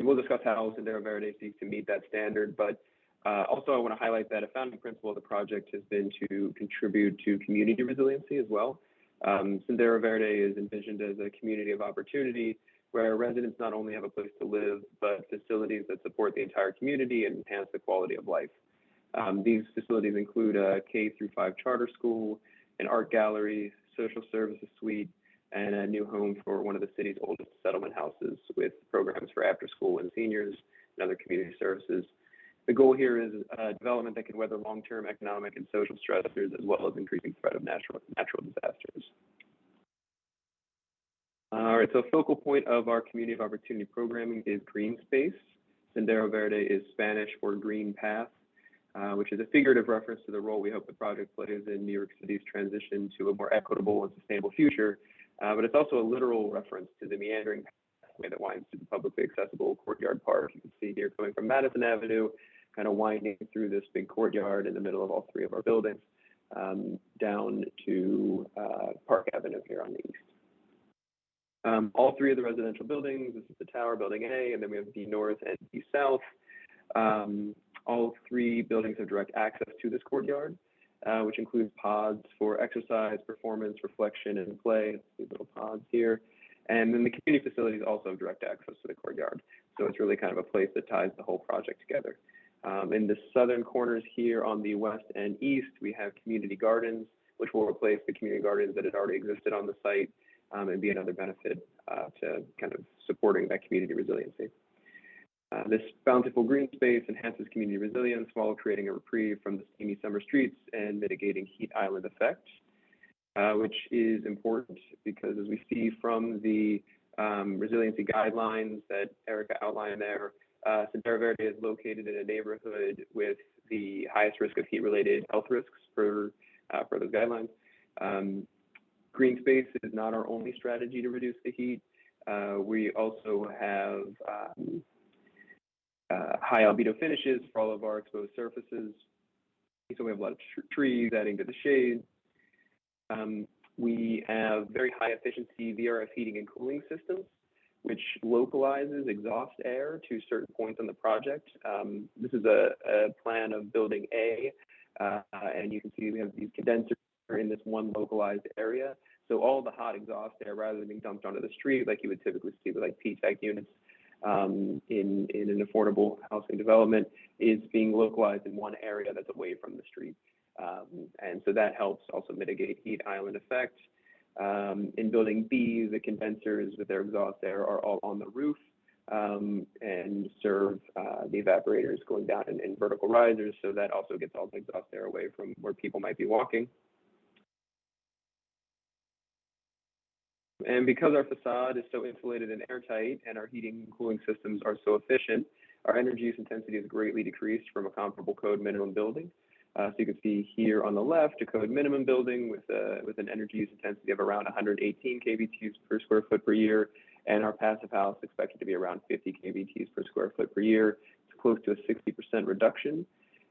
we'll discuss how Sendero Verde seeks to meet that standard. But also, I want to highlight that a founding principle of the project has been to contribute to community resiliency as well. Sendero Verde is envisioned as a community of opportunity where residents not only have a place to live, but facilities that support the entire community and enhance the quality of life. These facilities include a K-5 charter school, an art gallery, social services suite, and a new home for one of the city's oldest settlement houses with programs for after school and seniors and other community services. The goal here is development that can weather long-term economic and social stressors, as well as increasing threat of natural disasters. All right, so a focal point of our community of opportunity programming is green space. Sendero Verde is Spanish for green path, which is a figurative reference to the role we hope the project plays in New York City's transition to a more equitable and sustainable future. But it's also a literal reference to the meandering pathway that winds through the publicly accessible courtyard park. You can see here coming from Madison Avenue, kind of winding through this big courtyard in the middle of all three of our buildings, down to Park Avenue here on the east. All three of the residential buildings, this is the tower, building A, and then we have B North and B South. All three buildings have direct access to this courtyard, which includes pods for exercise, performance, reflection, and play. These little pods here. And then the community facilities also have direct access to the courtyard. So it's really kind of a place that ties the whole project together. In the southern corners here on the west and east, we have community gardens, which will replace the community gardens that had already existed on the site and be another benefit to kind of supporting that community resiliency. This bountiful green space enhances community resilience while creating a reprieve from the steamy summer streets and mitigating heat island effect, which is important because, as we see from the resiliency guidelines that Erica outlined there, Sendero Verde is located in a neighborhood with the highest risk of heat-related health risks for those guidelines. Green space is not our only strategy to reduce the heat. We also have high albedo finishes for all of our exposed surfaces. So we have a lot of trees adding to the shade. We have very high efficiency VRF heating and cooling systems, which localizes exhaust air to certain points on the project. This is a plan of building A, and you can see we have these condensers in this one localized area. So all the hot exhaust air, rather than being dumped onto the street like you would typically see with like P-TEC units in an affordable housing development, is being localized in one area that's away from the street. And so that helps also mitigate heat island effect. In building B, the condensers with their exhaust air are all on the roof and serve the evaporators going down in vertical risers. So that also gets all the exhaust air away from where people might be walking. And because our facade is so insulated and airtight and our heating and cooling systems are so efficient, our energy use intensity is greatly decreased from a comparable code minimum building. So you can see here on the left, a code minimum building with an energy use intensity of around 118 kBTUs per square foot per year, and our passive house expected to be around 50 kBTUs per square foot per year. It's close to a 60% reduction.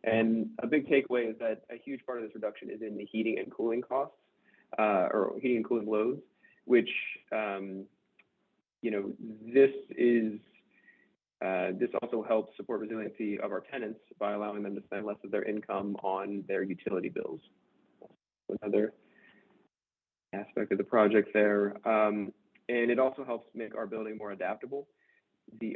And a big takeaway is that a huge part of this reduction is in the heating and cooling costs, or heating and cooling loads, which, this also helps support resiliency of our tenants by allowing them to spend less of their income on their utility bills. Another aspect of the project there. And it also helps make our building more adaptable.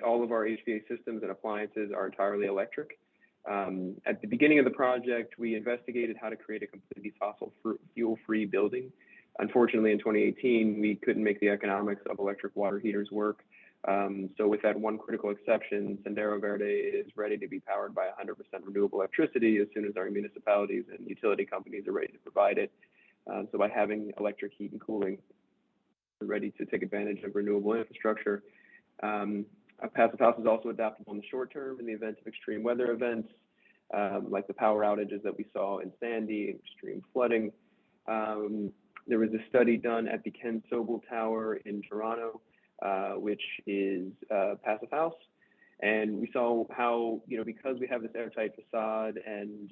All of our HVAC systems and appliances are entirely electric. At the beginning of the project, we investigated how to create a completely fossil fuel-free building. Unfortunately, in 2018, we couldn't make the economics of electric water heaters work. So with that one critical exception, Sendero Verde is ready to be powered by 100% renewable electricity as soon as our municipalities and utility companies are ready to provide it. So by having electric heat and cooling, we're ready to take advantage of renewable infrastructure. A passive house is also adaptable in the short term in the event of extreme weather events, like the power outages that we saw in Sandy, extreme flooding. There was a study done at the Ken Sobel Tower in Toronto, which is a passive house. And we saw how, because we have this airtight facade and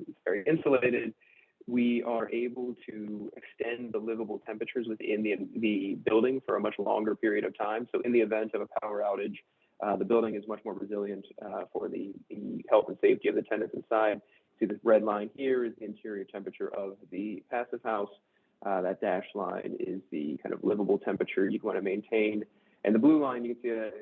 it's very insulated, we are able to extend the livable temperatures within the building for a much longer period of time. So in the event of a power outage, the building is much more resilient for the health and safety of the tenants inside. See this red line here is the interior temperature of the passive house. That dashed line is the kind of livable temperature you'd want to maintain. And the blue line, you can see a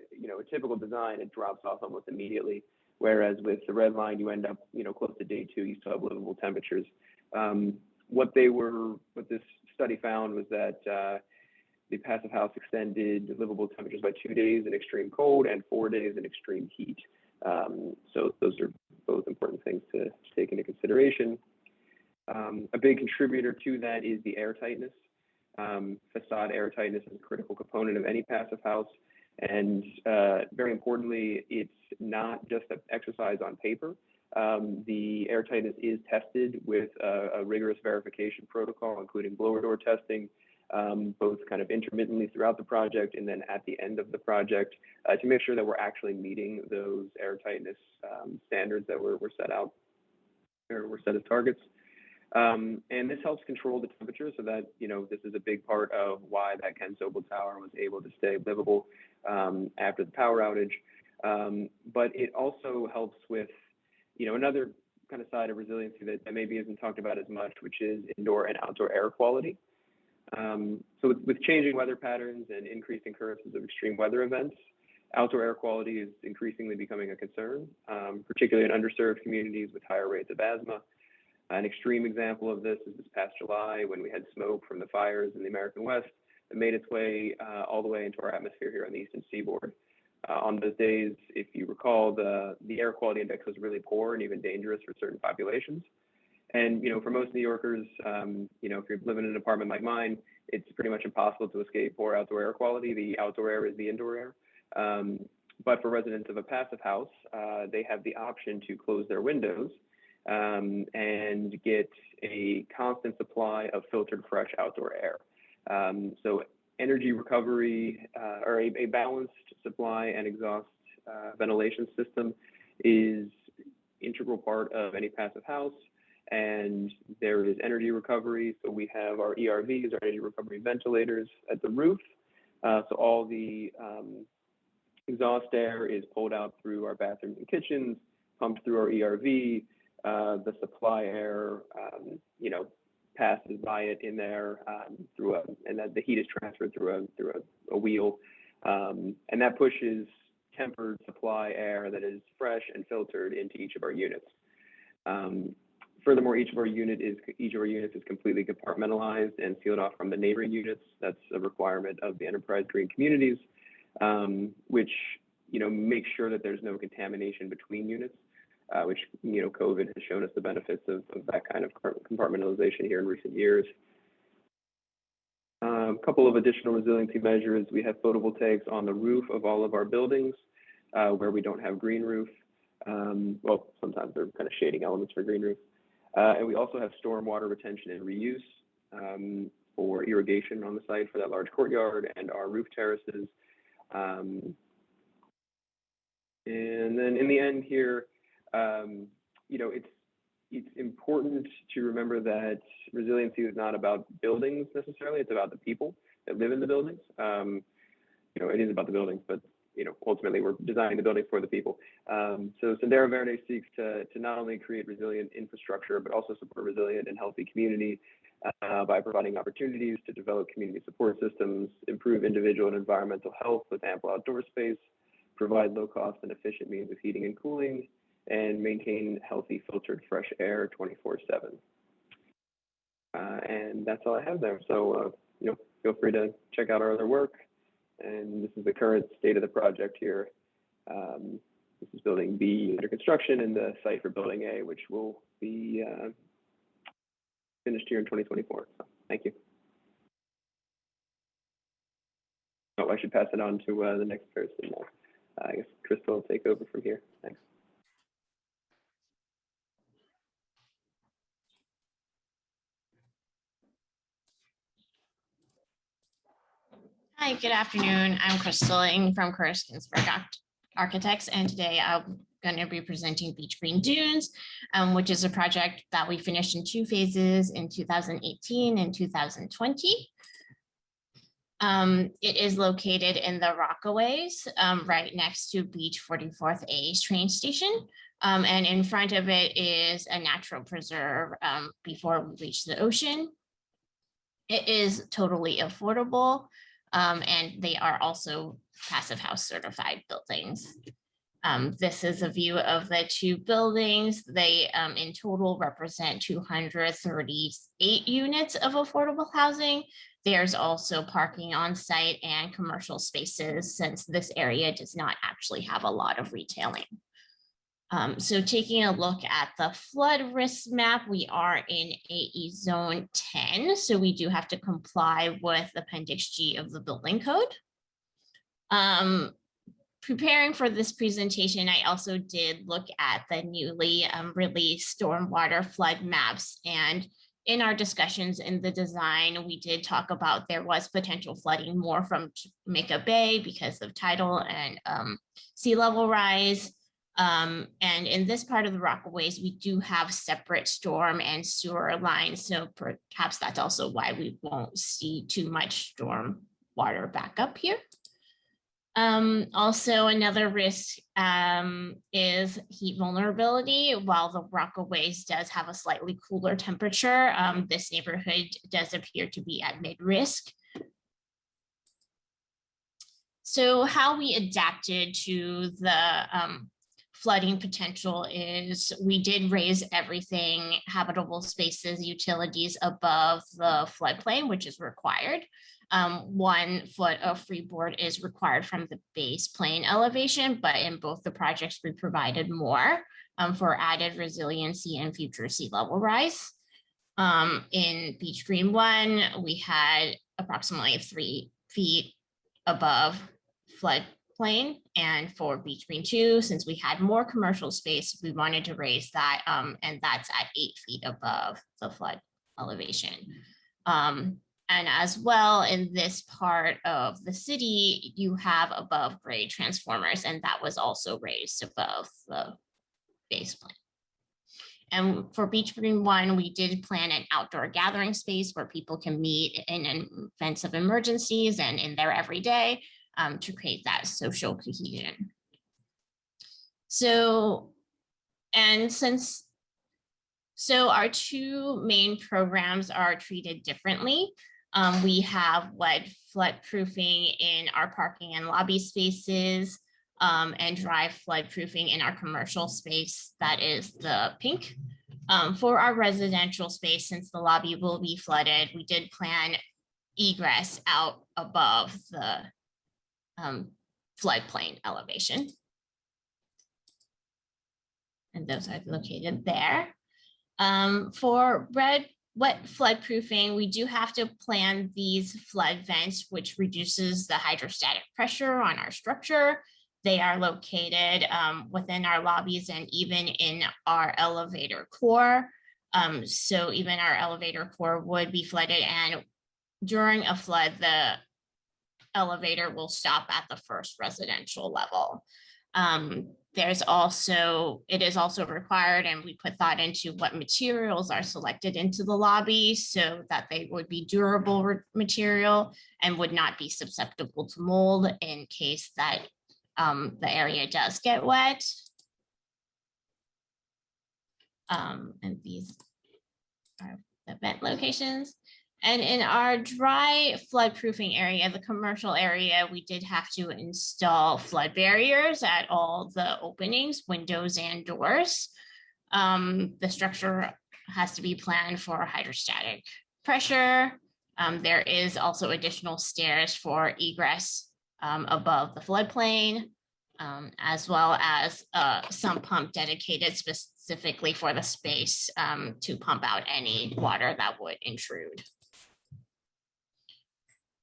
typical design, it drops off almost immediately. Whereas with the red line, you end up, close to day 2, you still have livable temperatures. What this study found was that the passive house extended livable temperatures by 2 days in extreme cold and 4 days in extreme heat. So those are both important things to take into consideration. A big contributor to that is the air tightness. Facade air tightness is a critical component of any passive house. And very importantly, it's not just an exercise on paper. The air tightness is tested with a rigorous verification protocol, including blower door testing, both kind of intermittently throughout the project and then at the end of the project to make sure that we're actually meeting those air tightness standards that were set out or were set as targets. And this helps control the temperature so that, this is a big part of why that Ken Sobel Tower was able to stay livable after the power outage. But it also helps with, another kind of side of resiliency that maybe isn't talked about as much, which is indoor and outdoor air quality. So with changing weather patterns and increased occurrences of extreme weather events, outdoor air quality is increasingly becoming a concern, particularly in underserved communities with higher rates of asthma. An extreme example of this is this past July when we had smoke from the fires in the American West that made its way all the way into our atmosphere here on the Eastern Seaboard. On those days, if you recall, the air quality index was really poor and even dangerous for certain populations. And, for most New Yorkers, if you're living in an apartment like mine, it's pretty much impossible to escape poor outdoor air quality. The outdoor air is the indoor air. But for residents of a passive house, they have the option to close their windows and get a constant supply of filtered fresh outdoor air. So energy recovery or a balanced supply and exhaust ventilation system is integral part of any passive house. And there is energy recovery. So we have our ERVs, our energy recovery ventilators at the roof. So all the exhaust air is pulled out through our bathrooms and kitchens, pumped through our ERV. The supply air, passes by it in there and then the heat is transferred through a wheel, and that pushes tempered supply air that is fresh and filtered into each of our units. Furthermore, each of our units is completely compartmentalized and sealed off from the neighboring units. That's a requirement of the Enterprise Green Communities, which makes sure that there's no contamination between units. Which, COVID has shown us the benefits of that kind of compartmentalization here in recent years. A couple of additional resiliency measures. We have photovoltaics on the roof of all of our buildings. where we don't have green roof. Well, sometimes they're kind of shading elements for green roof. And we also have stormwater retention and reuse for irrigation on the site for that large courtyard and our roof terraces. And then in the end here, you know, it's important to remember that resiliency is not about buildings necessarily. It's about the people that live in the buildings. You know, it is about the buildings, but you know, ultimately we're designing the building for the people. So Sendero Verde seeks to not only create resilient infrastructure, but also support resilient and healthy community by providing opportunities to develop community support systems, improve individual and environmental health with ample outdoor space, provide low cost and efficient means of heating and cooling, and maintain healthy filtered fresh air 24/7. And that's all I have there. So, you know, feel free to check out our other work. And this is the current state of the project here. This is building B under construction and the site for building A, which will be finished here in 2024. So thank you. Oh, I should pass it on to the next person now. I guess Crystal will take over from here. Thanks. Hi, good afternoon. I'm Crystal Ng from Curtis Ginsburg Architects, and today I'm going to be presenting Beach Green Dunes, which is a project that we finished in 2 phases in 2018 and 2020. It is located in the Rockaways, right next to Beach 44th A train station. And in front of it is a natural preserve before we reach the ocean. It is totally affordable. And they are also Passivhaus certified buildings. This is a view of the 2 buildings. They in total represent 238 units of affordable housing. There's also parking on site and commercial spaces, since this area does not actually have a lot of retailing. So taking a look at the flood risk map, we are in AE zone 10. So we do have to comply with Appendix G of the building code. Preparing for this presentation, I also did look at the newly released stormwater flood maps. And in our discussions in the design, we did talk about there was potential flooding more from Jamaica Bay because of tidal and sea level rise. And in this part of the Rockaways, we do have separate storm and sewer lines. So perhaps that's also why we won't see too much storm water backup here. Also, another risk is heat vulnerability. While the Rockaways does have a slightly cooler temperature, this neighborhood does appear to be at mid-risk. So how we adapted to the flooding potential is we did raise everything, habitable spaces, utilities above the floodplain, which is required. 1 foot of freeboard is required from the base plane elevation, but in both the projects, we provided more for added resiliency and future sea level rise. In Beach Green 1, we had approximately 3 feet above floodplain, and for Beach Green 2, since we had more commercial space, we wanted to raise that, and that's at 8 feet above the flood elevation. And as well, in this part of the city, you have above grade transformers, and that was also raised above the base plane. And for Beach Green 1, we did plan an outdoor gathering space where people can meet in events of emergencies and in there every day to create that social cohesion. So our 2 main programs are treated differently. We have lead floodproofing in our parking and lobby spaces, and dry floodproofing in our commercial space, that is the pink. For our residential space, since the lobby will be flooded, we did plan egress out above the floodplain elevation. And those are located there. For wet floodproofing, we do have to plan these flood vents, which reduces the hydrostatic pressure on our structure. They are located within our lobbies and even in our elevator core. So even our elevator core would be flooded, and during a flood, the elevator will stop at the first residential level. It is also required, and we put thought into what materials are selected into the lobby so that they would be durable material and would not be susceptible to mold in case that the area does get wet. And these are the vent locations. And in our dry floodproofing area, the commercial area, we did have to install flood barriers at all the openings, windows and doors. The structure has to be planned for hydrostatic pressure. There is also additional stairs for egress above the floodplain, as well as a sump pump dedicated specifically for the space to pump out any water that would intrude.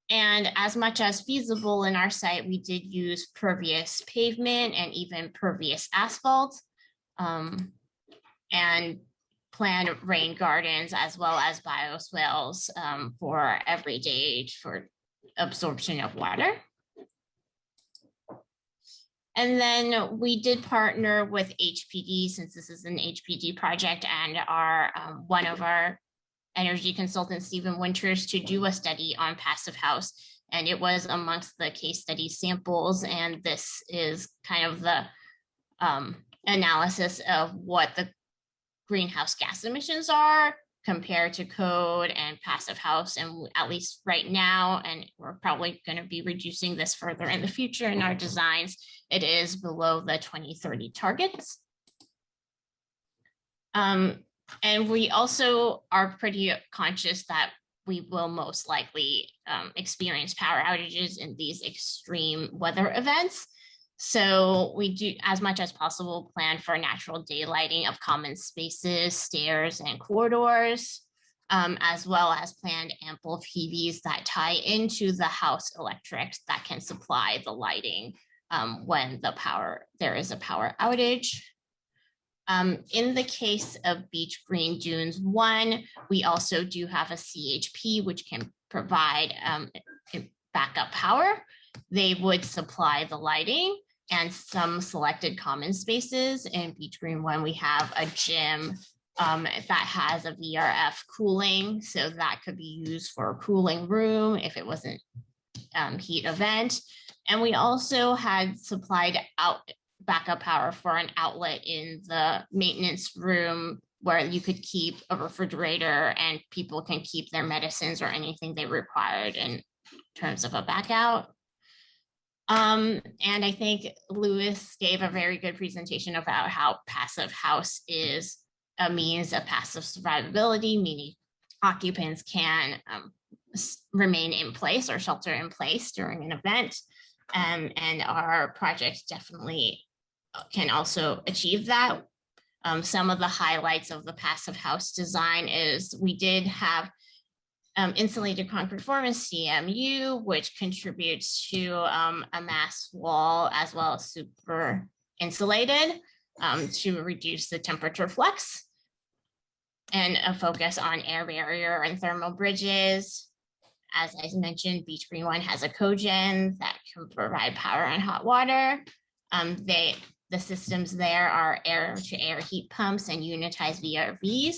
And as much as feasible in our site, we did use pervious pavement and even pervious asphalt, and planned rain gardens as well as bioswales for everyday for absorption of water. And then we did partner with HPD, since this is an HPD project, and our one of our energy consultant, Stephen Winters, to do a study on Passivhaus. And it was amongst the case study samples. And this is kind of the analysis of what the greenhouse gas emissions are compared to code and Passivhaus. And at least right now, and we're probably going to be reducing this further in the future in our designs, it is below the 2030 targets. And we also are pretty conscious that we will most likely experience power outages in these extreme weather events. So we do, as much as possible, plan for natural daylighting of common spaces, stairs, and corridors, as well as planned ample PVs that tie into the house electrics that can supply the lighting when there is a power outage. In the case of Beach Green Dunes 1, we also do have a CHP, which can provide backup power. They would supply the lighting and some selected common spaces. In Beach Green 1, we have a gym that has a VRF cooling, so that could be used for a cooling room if it wasn't heat event. And we also had supplied out backup power for an outlet in the maintenance room where you could keep a refrigerator and people can keep their medicines or anything they required in terms of a backout. And I think Lewis gave a very good presentation about how Passivhaus is a means of passive survivability, meaning occupants can remain in place or shelter in place during an event. And our project definitely can also achieve that. Some of the highlights of the Passivhaus design is we did have insulated concrete forms, CMU, which contributes to a mass wall as well as super insulated to reduce the temperature flux, and a focus on air barrier and thermal bridges. As I mentioned, Beach Green 1 has a cogen that can provide power and hot water. The systems there are air-to-air heat pumps and unitized VRVs.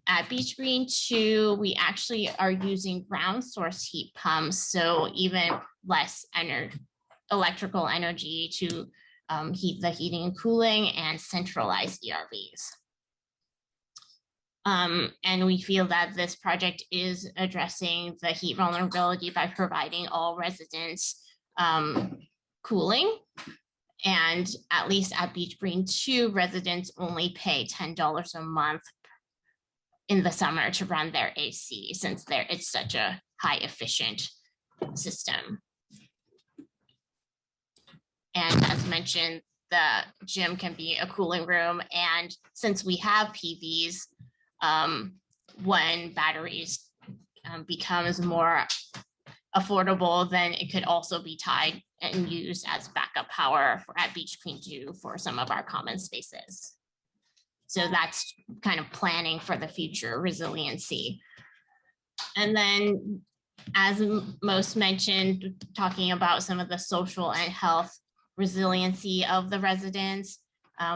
At Beach Green 2, we actually are using ground source heat pumps, so even less electrical energy to heat the heating and cooling, and centralized ERVs. And we feel that this project is addressing the heat vulnerability by providing all residents cooling. And at least at Beach Green 2, residents only pay $10 a month in the summer to run their AC, since it's such a high efficient system. And as mentioned, the gym can be a cooling room. And since we have PVs, when batteries becomes more affordable, then it could also be tied and used as backup power at Beach Queen 2 for some of our common spaces. So that's kind of planning for the future resiliency. And then, as most mentioned, talking about some of the social and health resiliency of the residents.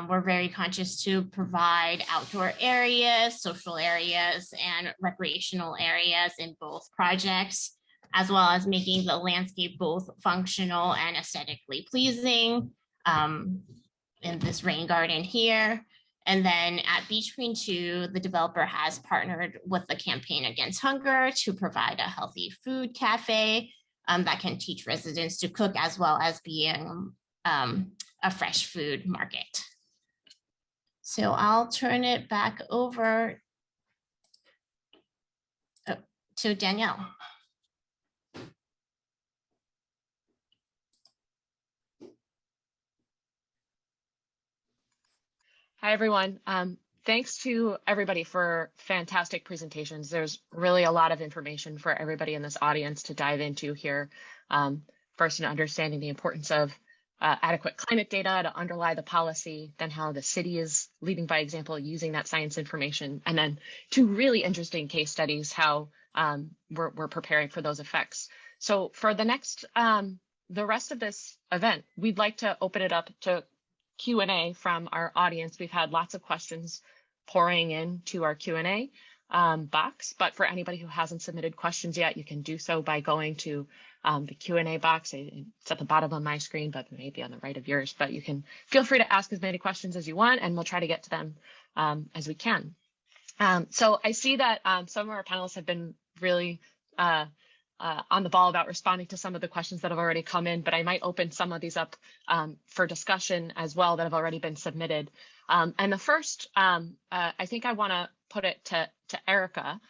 We're very conscious to provide outdoor areas, social areas, and recreational areas in both projects, as well as making the landscape both functional and aesthetically pleasing. In this rain garden here. And then at Beach Queen 2, the developer has partnered with the Campaign Against Hunger to provide a healthy food cafe that can teach residents to cook, as well as being a fresh food market. So I'll turn it back over to Danielle. Hi, everyone. Thanks to everybody for fantastic presentations. There's really a lot of information for everybody in this audience to dive into here. First, in understanding the importance of adequate climate data to underlie the policy, then how the city is leading by example using that science information, and then two really interesting case studies, how we're preparing for those effects. So for the next, the rest of this event, we'd like to open it up to Q&A from our audience. We've had lots of questions pouring into our Q&A box, but for anybody who hasn't submitted questions yet, you can do so by going to the Q&A box. It's at the bottom of my screen, but maybe on the right of yours, but you can feel free to ask as many questions as you want, and we'll try to get to them as we can. So I see that some of our panelists have been really on the ball about responding to some of the questions that have already come in, but I might open some of these up for discussion as well that have already been submitted. And the first, I think I want to put it to Erica.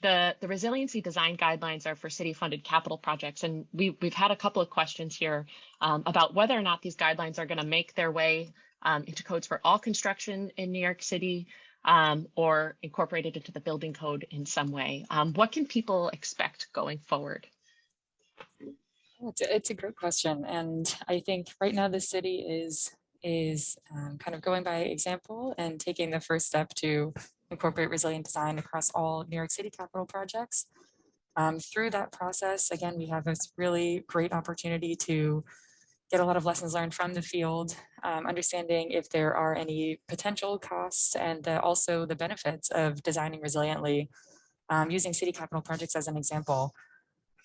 The resiliency design guidelines are for city-funded capital projects, and we've had a couple of questions here about whether or not these guidelines are going to make their way into codes for all construction in New York City, or incorporated into the building code in some way. What can people expect going forward? It's a great question. And I think right now the city is kind of going by example and taking the first step to incorporate resilient design across all New York City capital projects. Through that process, again, we have this really great opportunity to get a lot of lessons learned from the field, understanding if there are any potential costs and also the benefits of designing resiliently, using city capital projects as an example.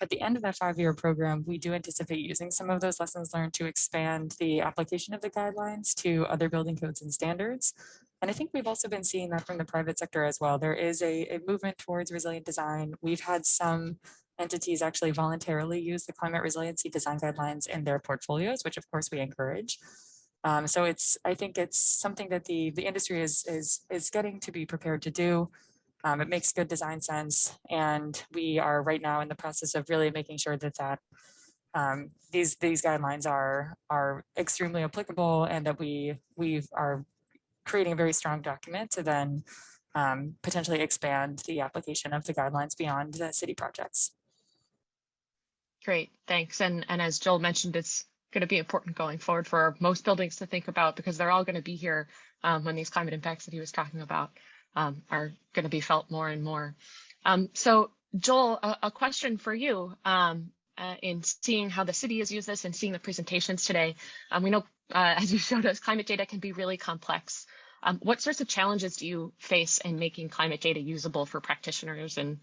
At the end of that 5-year program, we do anticipate using some of those lessons learned to expand the application of the guidelines to other building codes and standards. And I think we've also been seeing that from the private sector as well. There is a movement towards resilient design. We've had some entities actually voluntarily use the climate resiliency design guidelines in their portfolios, which of course we encourage. So I think it's something that the industry is getting to be prepared to do. It makes good design sense, and we are right now in the process of really making sure that these guidelines are extremely applicable, and that we are creating a very strong document to then potentially expand the application of the guidelines beyond the city projects. Great, thanks. And as Joel mentioned, it's going to be important going forward for most buildings to think about, because they're all going to be here when these climate impacts that he was talking about are going to be felt more and more. So Joel, a question for you in seeing how the city has used this and seeing the presentations today. We know, as you showed us, climate data can be really complex. What sorts of challenges do you face in making climate data usable for practitioners and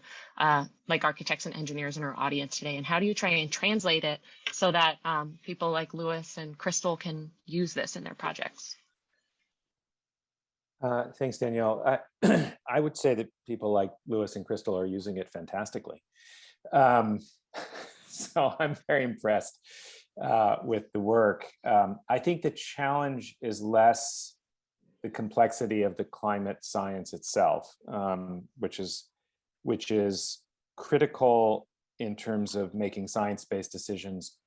like architects and engineers in our audience today? And how do you try and translate it so that people like Lewis and Crystal can use this in their projects? Thanks, Danielle. I would say that people like Lewis and Crystal are using it fantastically. So I'm very impressed with the work. I think the challenge is less the complexity of the climate science itself, which is critical in terms of making science-based decisions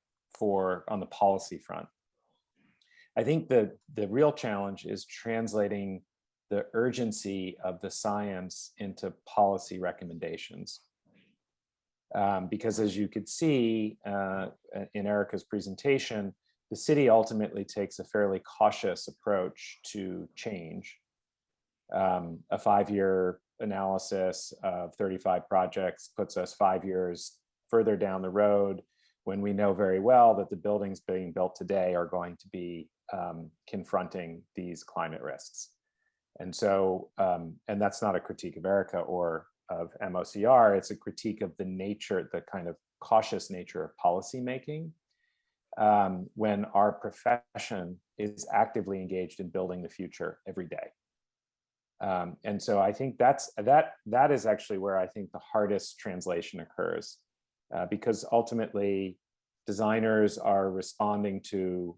on the policy front. I think the real challenge is translating the urgency of the science into policy recommendations. Because as you could see in Erica's presentation, the city ultimately takes a fairly cautious approach to change. A 5-year analysis of 35 projects puts us 5 years further down the road when we know very well that the buildings being built today are going to be confronting these climate risks. And so, and that's not a critique of Erica or of MOCR, it's a critique of the nature, the kind of cautious nature of policymaking when our profession is actively engaged in building the future every day. And so I think that is actually where I think the hardest translation occurs, because ultimately designers are responding to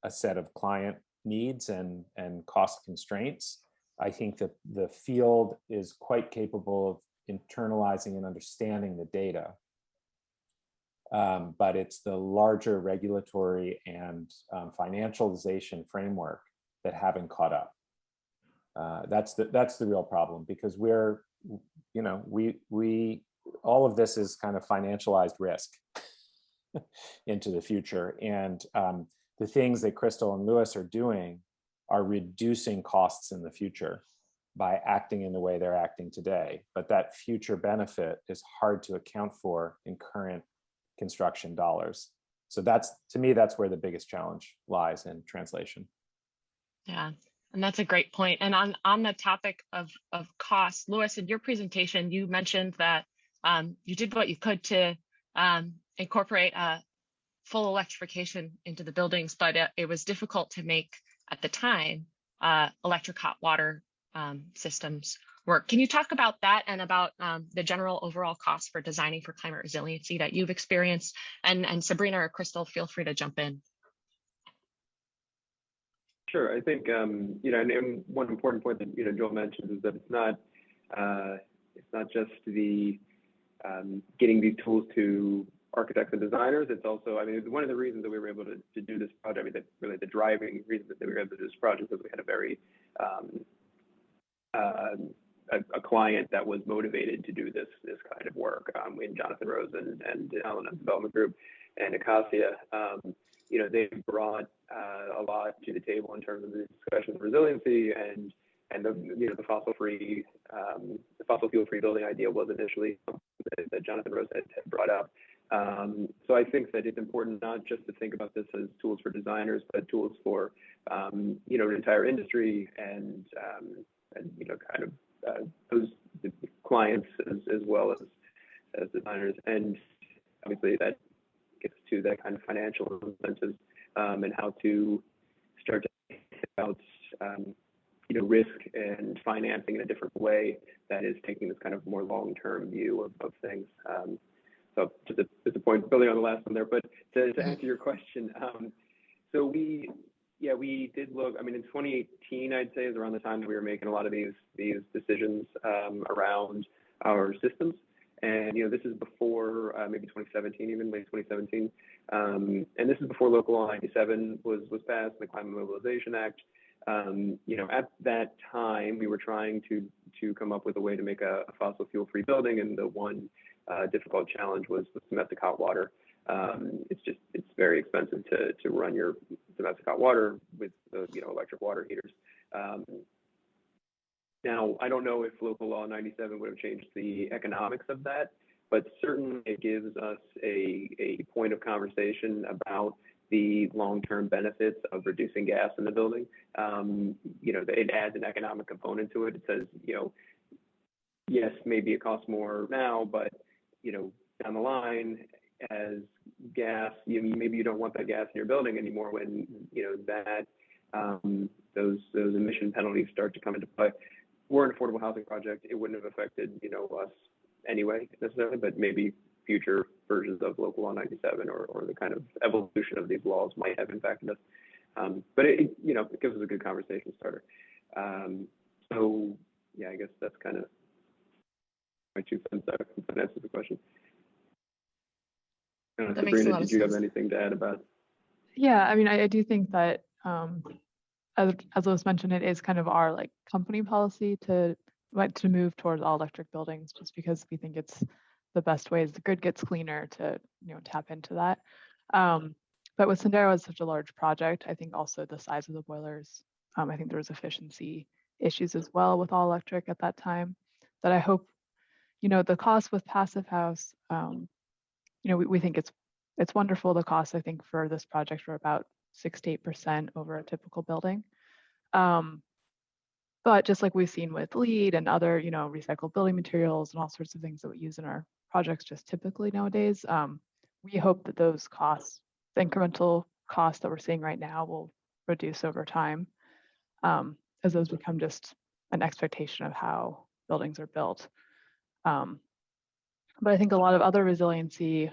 a set of client needs and cost constraints. I think that the field is quite capable of internalizing and understanding the data. But it's the larger regulatory and financialization framework that haven't caught up. That's the real problem, because we're, you know, we all of this is kind of financialized risk into the future. And the things that Crystal and Lewis are doing are reducing costs in the future by acting in the way they're acting today. But that future benefit is hard to account for in current construction dollars. So that's, to me, that's where the biggest challenge lies in translation. Yeah, and that's a great point. And on the topic of cost, Lewis, in your presentation, you mentioned that you did what you could to incorporate full electrification into the buildings, but it was difficult to make, at the time, electric hot water systems work. Can you talk about that and about the general overall cost for designing for climate resiliency that you've experienced? And Sabrina or Crystal, feel free to jump in. Sure. I think, you know, and one important point that, you know, Joel mentioned is that it's not just the getting these tools to architects and designers. It's also, I mean, one of the reasons that we were able to do this project, I mean, that really the driving reason that we were able to do this project was we had a very a client that was motivated to do this kind of work in Jonathan Rose and L&M Development Group and Acacia. You know, they brought a lot to the table in terms of the discussion of resiliency and the, you know, the fossil fuel free building idea was initially something that Jonathan Rose had brought up. So I think that it's important not just to think about this as tools for designers, but tools for you know, an entire industry and you know, kind of those clients as well as designers. And obviously that gets to that kind of financial incentives and how to start to think about you know, risk and financing in a different way that is taking this kind of more long-term view of things. So just a point building on the last one there, but to answer your question, so we did look, I mean, in 2018, I'd say is around the time that we were making a lot of these decisions around our systems. And, you know, this is before maybe 2017, even late 2017. And this is before Local Law 97 was passed, the Climate Mobilization Act. You know, at that time, we were trying to come up with a way to make a fossil fuel free building. And the one difficult challenge was domestic hot water. It's very expensive to run your domestic hot water with the, you know, electric water heaters. Now, I don't know if Local Law 97 would have changed the economics of that, but certainly it gives us a point of conversation about the long-term benefits of reducing gas in the building. You know, it adds an economic component to it. It says, you know, yes, maybe it costs more now, but, you know, down the line, as gas, maybe you don't want that gas in your building anymore when, you know, that those emission penalties start to come into play. We're an affordable housing project. It wouldn't have affected, you know, us anyway necessarily, but maybe future versions of Local Law 97 or the kind of evolution of these laws might have impacted us. But it, you know, it gives us a good conversation starter. So yeah, I guess that's kind of my 2 cents there. That answers the question. Sabrina, did you have anything to add about? Yeah, I mean, I do think that as Lewis mentioned, it is kind of our like company policy to move towards all electric buildings, just because we think it's the best ways the grid gets cleaner to, tap into that. But with Sendero as such a large project, I think also the size of the boilers, I think there was efficiency issues as well with all electric at that time that I hope, the cost with Passivhaus, we think it's wonderful. The costs, I think, for this project were about 6 to 8% over a typical building. But just like we've seen with LEED and other, recycled building materials and all sorts of things that we use in our projects just typically nowadays, we hope that those costs, the incremental costs that we're seeing right now, will reduce over time as those become just an expectation of how buildings are built. But I think a lot of other resiliency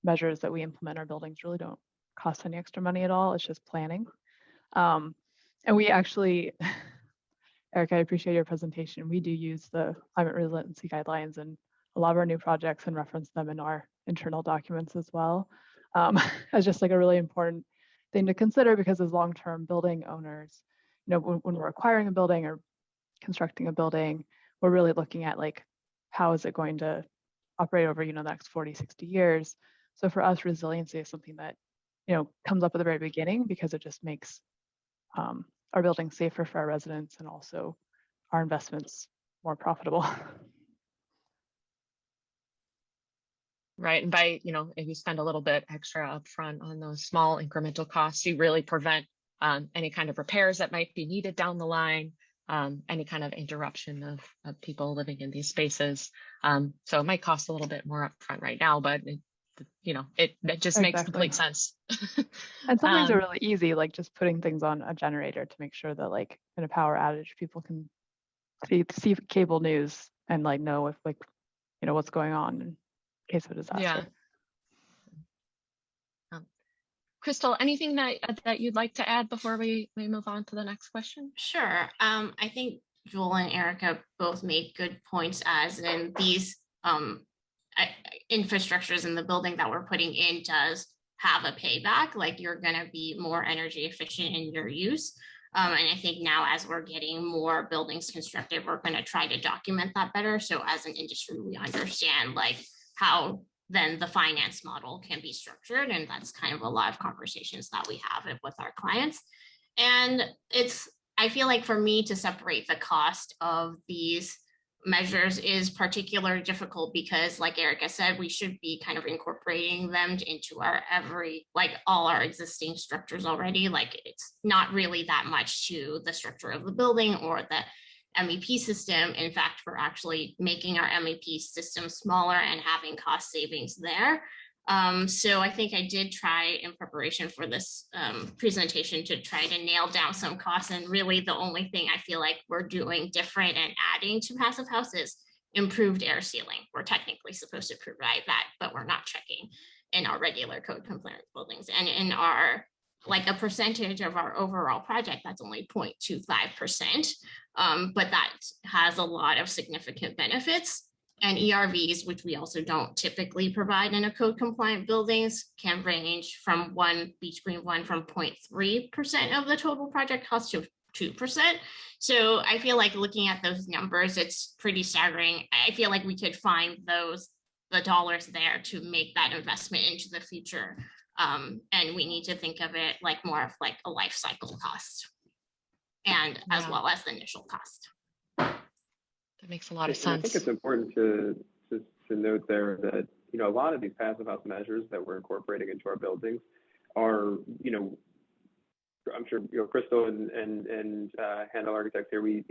measures that we implement in our buildings really don't cost any extra money at all. It's just planning. And we actually, Eric, I appreciate your presentation. We do use the climate resiliency guidelines in a lot of our new projects and reference them in our internal documents as well, as just like a really important thing to consider, because as long-term building owners, when we're acquiring a building or constructing a building, we're really looking at like, how is it going to operate over, the next 40, 60 years. So for us, resiliency is something that, comes up at the very beginning, because it just makes our buildings safer for our residents and also our investments more profitable. Right. And by, if you spend a little bit extra upfront on those small incremental costs, you really prevent any kind of repairs that might be needed down the line, any kind of interruption of people living in these spaces. So it might cost a little bit more upfront right now, but it just makes complete sense. And some things are really easy, like just putting things on a generator to make sure that, like, in a power outage, people can see cable news and like know if, like, what's going on in case of a disaster. Yeah. Crystal, anything that you'd like to add before we move on to the next question? Sure. I think Joel and Erica both made good points, as in these infrastructures in the building that we're putting in does have a payback. Like, you're going to be more energy efficient in your use. And I think now, as we're getting more buildings constructed, we're going to try to document that better. So as an industry, we understand like how then the finance model can be structured. And that's kind of a lot of conversations that we have with our clients. And I feel like for me to separate the cost of these measures is particularly difficult, because like Erica said, we should be kind of incorporating them into all our existing structures already. Like, it's not really that much to the structure of the building or the MEP system. In fact, we're actually making our MEP system smaller and having cost savings there. So I think I did try, in preparation for this presentation, to try to nail down some costs. And really the only thing I feel like we're doing different and adding to Passivhaus is improved air sealing. We're technically supposed to provide that, but we're not checking in our regular code compliant buildings. And in our, like, a percentage of our overall project, that's only 0.25%. But that has a lot of significant benefits. And ERVs, which we also don't typically provide in a code compliant buildings, can range from between 0.3% of the total project cost to 2%. So I feel like looking at those numbers, it's pretty staggering. I feel like we could find the dollars there to make that investment into the future. And we need to think of it like more of like a life cycle cost, and as well as the initial cost. That makes a lot of sense. I think it's important to note there that, a lot of these Passivhaus measures that we're incorporating into our buildings are, I'm sure, Crystal and Handel Architects here, we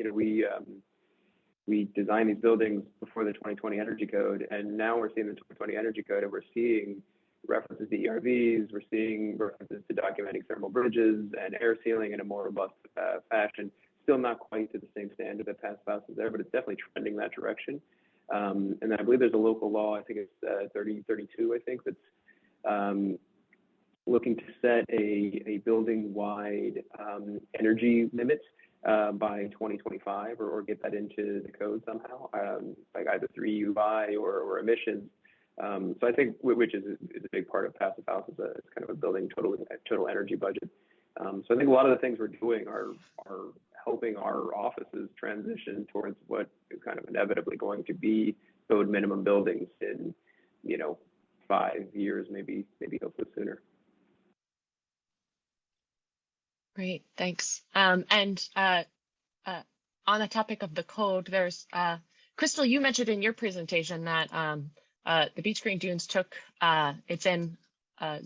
designed these buildings before the 2020 Energy Code, and now we're seeing the 2020 Energy Code, and we're seeing references to ERVs, we're seeing references to documenting thermal bridges and air sealing in a more robust fashion. Still not quite to the same standard that Passivhaus is there, but it's definitely trending that direction. And I believe there's a local law, I think it's 3032, I think, that's looking to set a building-wide energy limit by 2025, or get that into the code somehow, like either through UI or emissions. So I think, which is a big part of Passivhaus, is kind of a building total energy budget. So I think a lot of the things we're doing are helping our offices transition towards what is kind of inevitably going to be code minimum buildings in 5 years, maybe hopefully sooner. Great, thanks. On the topic of the code, there's Crystal, you mentioned in your presentation that the Beach Green Dunes it's in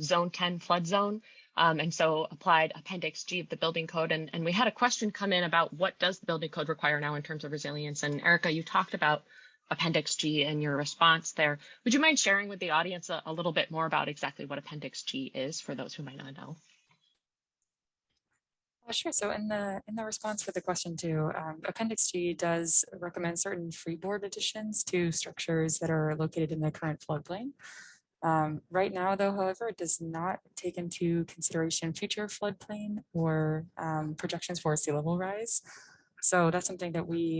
zone 10 flood zone, and so applied Appendix G of the building code. And we had a question come in about what does the building code require now in terms of resilience? And Erica, you talked about Appendix G in your response there. Would you mind sharing with the audience a little bit more about exactly what Appendix G is for those who might not know? Sure. So in the response to the question too, Appendix G does recommend certain freeboard additions to structures that are located in the current floodplain. Right now, though, however, it does not take into consideration future floodplain or projections for sea level rise. So that's something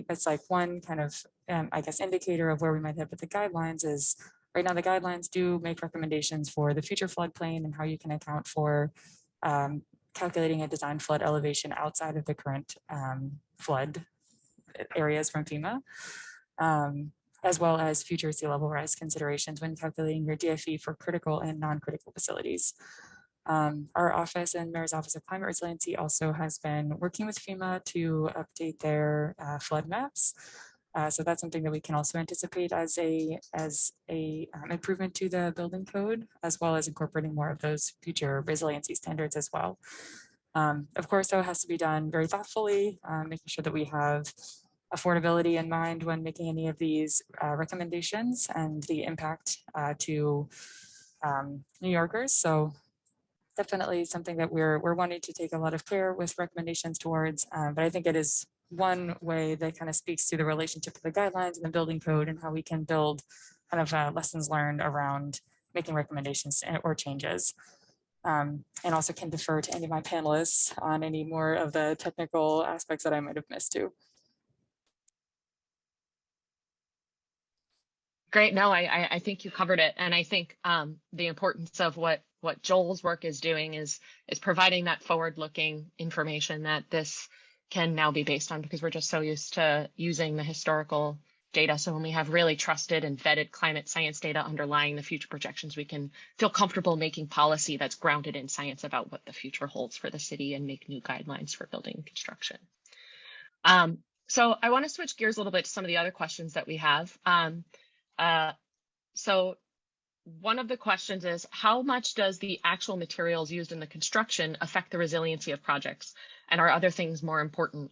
that's like one kind of, I guess, indicator of where we might head with the guidelines is right now the guidelines do make recommendations for the future floodplain and how you can account for calculating a design flood elevation outside of the current flood areas from FEMA, as well as future sea level rise considerations when calculating your DFE for critical and non-critical facilities. Our office and Mayor's Office of Climate Resiliency also has been working with FEMA to update their flood maps. So that's something that we can also anticipate as a improvement to the building code, as well as incorporating more of those future resiliency standards as well. Of course, though, it has to be done very thoughtfully, making sure that we have affordability in mind when making any of these recommendations and the impact to New Yorkers. So definitely something that we're wanting to take a lot of care with recommendations towards, but I think it is one way that kind of speaks to the relationship with the guidelines and the building code and how we can build kind of lessons learned around making recommendations or changes. And also can defer to any of my panelists on any more of the technical aspects that I might have missed too. Great. No, I think you covered it. And I think the importance of what Joel's work is doing is providing that forward-looking information that this can now be based on, because we're just so used to using the historical data. So when we have really trusted and vetted climate science data underlying the future projections, we can feel comfortable making policy that's grounded in science about what the future holds for the city and make new guidelines for building construction. So I want to switch gears a little bit to some of the other questions that we have. So one of the questions is, how much does the actual materials used in the construction affect the resiliency of projects? And are other things more important?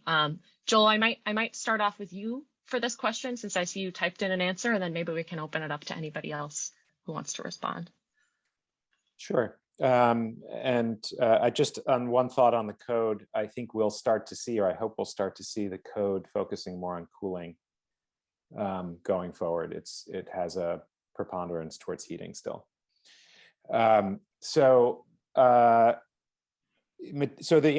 Joel, I might start off with you for this question, since I see you typed in an answer, and then maybe we can open it up to anybody else who wants to respond. Sure. I just on one thought on the code, I think we'll start to see, or I hope we'll start to see the code focusing more on cooling going forward. It has a preponderance towards heating still. So the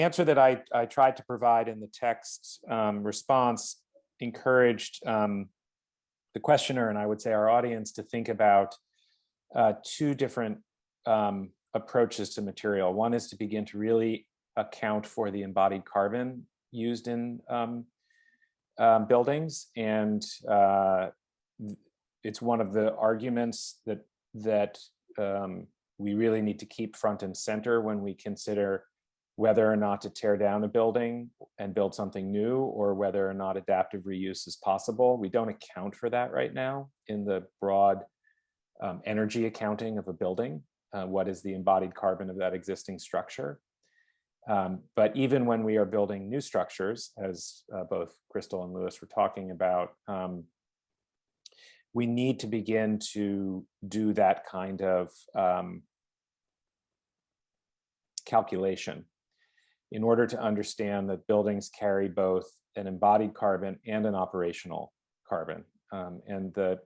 answer that I tried to provide in the text response encouraged the questioner, and I would say our audience, to think about two different approaches to material. One is to begin to really account for the embodied carbon used in buildings, and it's one of the arguments that we really need to keep front and center when we consider whether or not to tear down a building and build something new, or whether or not adaptive reuse is possible. We don't account for that right now in the broad energy accounting of a building. What is the embodied carbon of that existing structure? But even when we are building new structures, as both Crystal and Lewis were talking about, we need to begin to do that kind of calculation in order to understand that buildings carry both an embodied carbon and an operational carbon. And a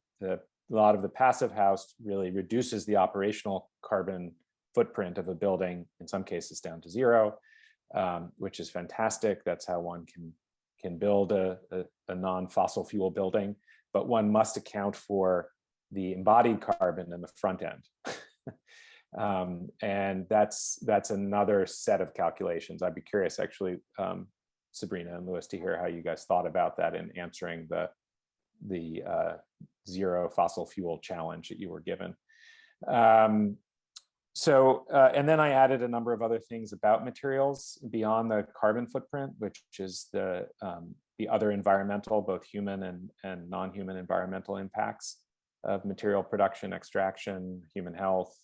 lot of the Passivhaus really reduces the operational carbon footprint of a building, in some cases down to zero, which is fantastic. That's how one can build a non-fossil fuel building, but one must account for the embodied carbon in the front end. And that's another set of calculations. I'd be curious, actually, Sabrina and Lewis, to hear how you guys thought about that in answering the zero fossil fuel challenge that you were given. And then I added a number of other things about materials beyond the carbon footprint, which is the other environmental, both human and non-human environmental impacts of material production, extraction, human health,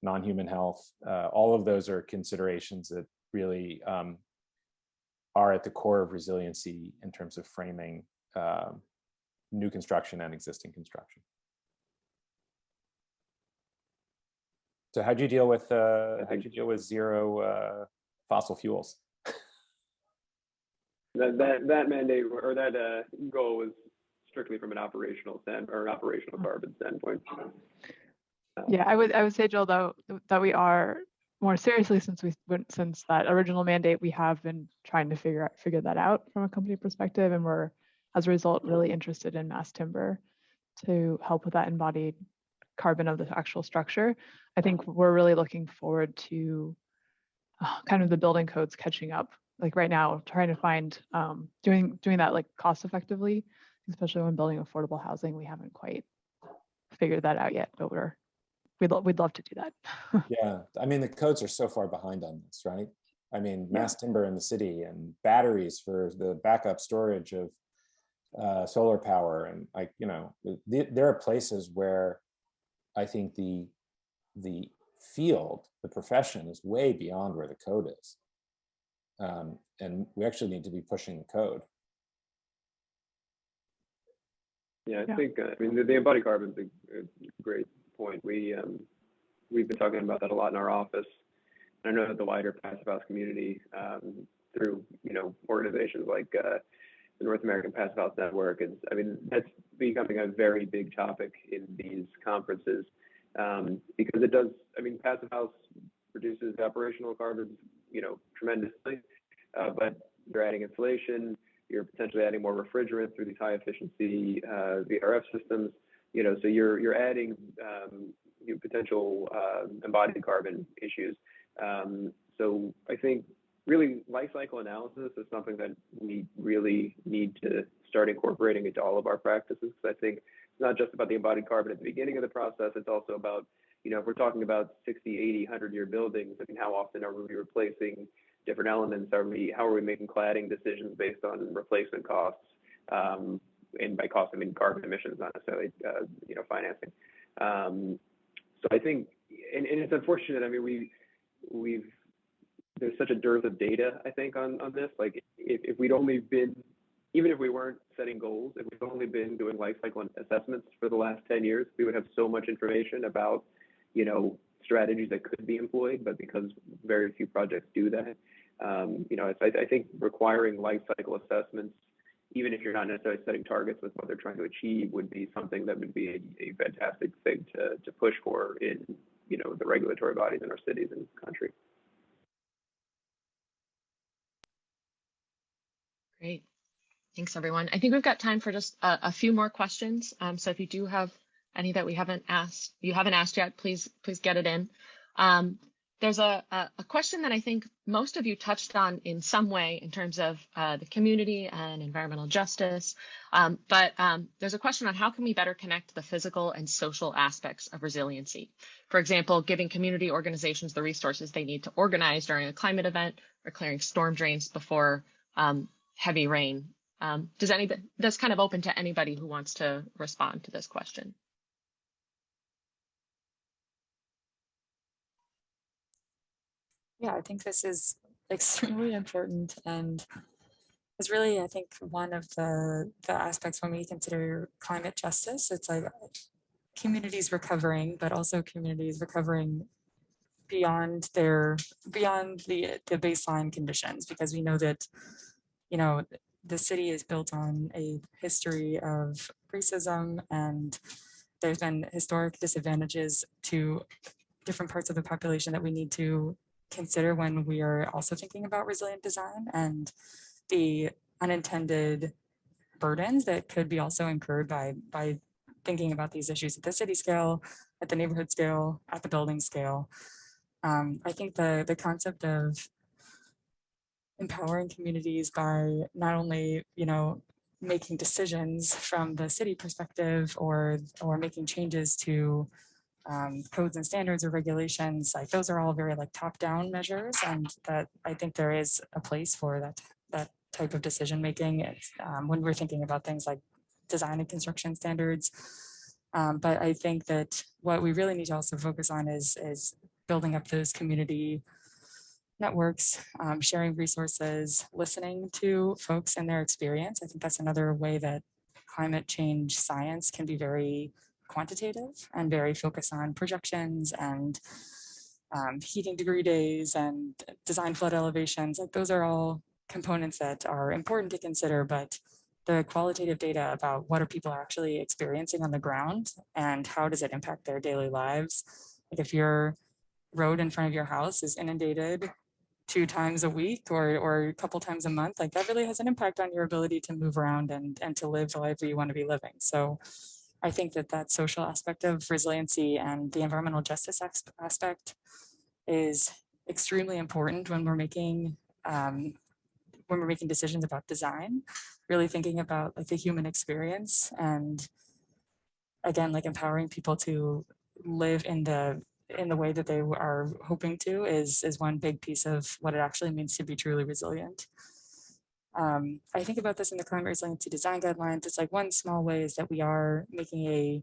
non-human health. All of those are considerations that really are at the core of resiliency in terms of framing new construction and existing construction. So how'd you deal with zero fossil fuels? That mandate or that goal was strictly from an operational carbon standpoint. Yeah, I would say, Joel, though, that we are more seriously since that original mandate, we have been trying to figure that out from a company perspective, and we're, as a result, really interested in mass timber to help with that embodied carbon of the actual structure. I think we're really looking forward to kind of the building codes catching up. Like right now, trying to find doing that like cost effectively, especially when building affordable housing. We haven't quite figured that out yet, but we'd love to do that. Yeah, I mean the codes are so far behind on this, right? I mean mass timber in the city and batteries for the backup storage of solar power, and there are places where I think the field, the profession, is way beyond where the code is, and we actually need to be pushing the code. Yeah, I think I mean the embodied carbon is a great point. We've been talking about that a lot in our office, and I know that the wider Passivhaus community, through organizations like the North American Passivhaus Network, that's becoming a very big topic in these conferences, because it does. I mean, Passivhaus reduces operational carbon, tremendously, but you're adding insulation, you're potentially adding more refrigerant through these high efficiency VRF systems. So you're adding potential embodied carbon issues. So I think really life cycle analysis is something that we really need to start incorporating into all of our practices. Because I think it's not just about the embodied carbon at the beginning of the process, it's also about, if we're talking about 60, 80, 100-year buildings, I mean, how often are we replacing different elements? How are we making cladding decisions based on replacement costs? And by cost, I mean carbon emissions, not necessarily, financing. So I think, and it's unfortunate. I mean, there's such a dearth of data, I think, on this. Like, if we'd only been, even if we weren't setting goals, if we'd only been doing life cycle assessments for the last 10 years, we would have so much information about, strategies that could be employed. But because very few projects do that, I think requiring life cycle assessments, even if you're not necessarily setting targets with what they're trying to achieve, would be something that would be a fantastic thing to push for in, the regulatory bodies in our cities and country. Great. Thanks, everyone. I think we've got time for just a few more questions. So if you do have any that you haven't asked yet, please get it in. There's a question that I think most of you touched on in some way in terms of the community and environmental justice. But there's a question on how can we better connect the physical and social aspects of resiliency? For example, giving community organizations the resources they need to organize during a climate event or clearing storm drains before heavy rain. That's kind of open to anybody who wants to respond to this question. Yeah, I think this is extremely important, and is really, I think, one of the aspects when we consider climate justice. It's like communities recovering, but also communities recovering beyond the baseline conditions, because we know that, the city is built on a history of racism, and there's been historic disadvantages to different parts of the population that we need to consider when we are also thinking about resilient design, and the unintended burdens that could be also incurred by thinking about these issues at the city scale, at the neighborhood scale, at the building scale. I think the concept of empowering communities by not only, making decisions from the city perspective or making changes to codes and standards or regulations, like those are all very like top-down measures, and that I think there is a place for that type of decision making when we're thinking about things like design and construction standards. But I think that what we really need to also focus on is building up those community networks, sharing resources, listening to folks and their experience. I think that's another way that climate change science can be very quantitative and very focused on projections and heating degree days and design flood elevations. Like those are all components that are important to consider, but the qualitative data about what are people actually experiencing on the ground and how does it impact their daily lives. Like if your road in front of your house is inundated 2 times a week or a couple times a month, like that really has an impact on your ability to move around and to live the life that you want to be living. So I think that social aspect of resiliency and the environmental justice aspect is extremely important when we're making decisions about design, really thinking about like the human experience and again, like empowering people to live in the way that they are hoping to is one big piece of what it actually means to be truly resilient. I think about this in the climate resiliency design guidelines. It's like one small way is that we are making a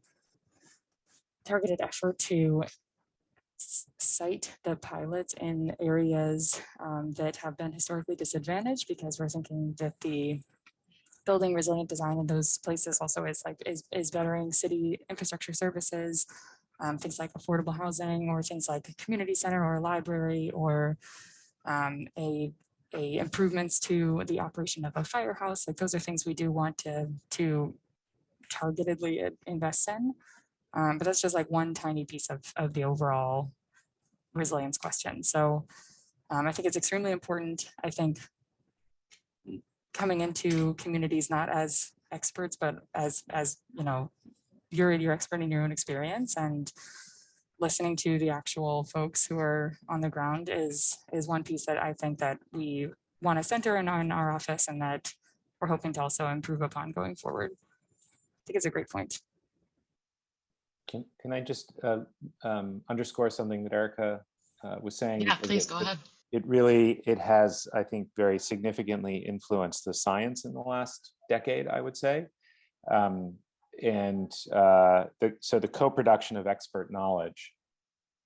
targeted effort to cite the pilots in areas that have been historically disadvantaged, because we're thinking that the building resilient design in those places also is bettering city infrastructure services, things like affordable housing or things like a community center or a library or improvements to the operation of a firehouse. Like those are things we do want to targetedly invest in. But that's just like one tiny piece of the overall resilience question. So I think it's extremely important. I think coming into communities not as experts, but as you know, you're expert in your own experience, and listening to the actual folks who are on the ground is one piece that I think that we want to center in our office and that we're hoping to also improve upon going forward. I think it's a great point. Can I just underscore something that Erica was saying? Yeah, please go ahead. It has, I think, very significantly influenced the science in the last decade, I would say. So the co-production of expert knowledge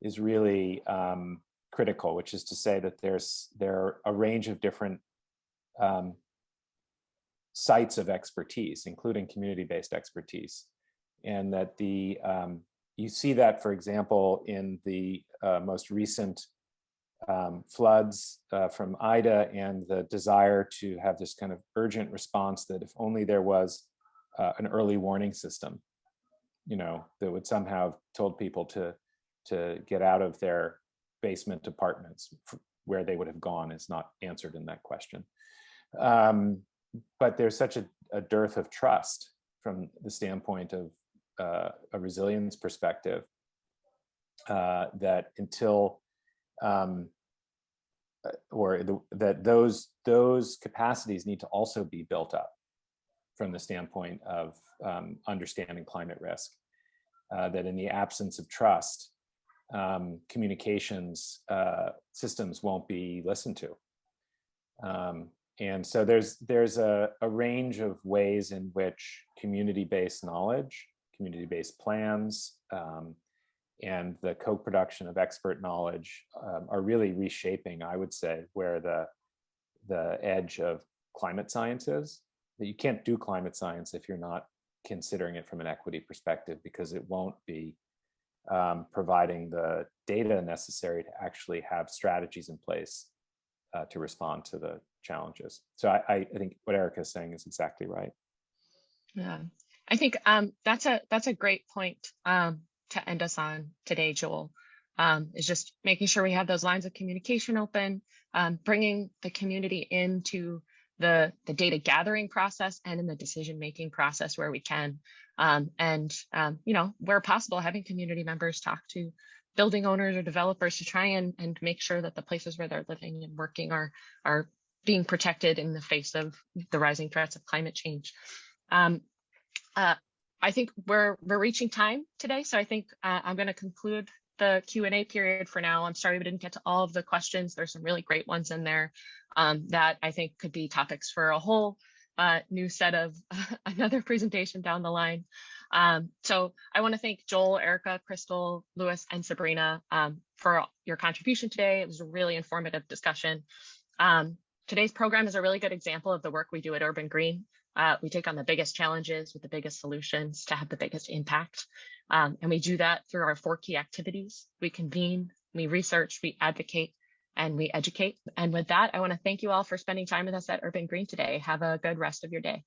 is really critical, which is to say that there are a range of different sites of expertise, including community-based expertise. And that you see that, for example, in the most recent floods from Ida, and the desire to have this kind of urgent response that if only there was an early warning system, you know, that would somehow have told people to get out of their basement apartments, where they would have gone is not answered in that question. But there's such a dearth of trust from the standpoint of a resilience perspective that until that those capacities need to also be built up from the standpoint of understanding climate risk, that in the absence of trust, communications systems won't be listened to. And so there's a range of ways in which community-based knowledge, community-based plans, and the co-production of expert knowledge are really reshaping, I would say, where the edge of climate science is. That you can't do climate science if you're not considering it from an equity perspective, because it won't be providing the data necessary to actually have strategies in place to respond to the challenges. So I think what Erica is saying is exactly right. Yeah, I think that's a great point to end us on today, Joel. Is just making sure we have those lines of communication open, bringing the community into the data gathering process and in the decision-making process where we can, and you know, where possible, having community members talk to building owners or developers to try and make sure that the places where they're living and working are being protected in the face of the rising threats of climate change. I think we're reaching time today, so I think I'm going to conclude the Q&A period for now. I'm sorry we didn't get to all of the questions. There's some really great ones in there that I think could be topics for a whole new set of another presentation down the line. So I want to thank Joel, Erica, Crystal, Lewis, and Sabrina for your contribution today. It was a really informative discussion. Today's program is a really good example of the work we do at Urban Green. We take on the biggest challenges with the biggest solutions to have the biggest impact. And we do that through our 4 key activities. We convene, we research, we advocate, and we educate. And with that, I want to thank you all for spending time with us at Urban Green today. Have a good rest of your day.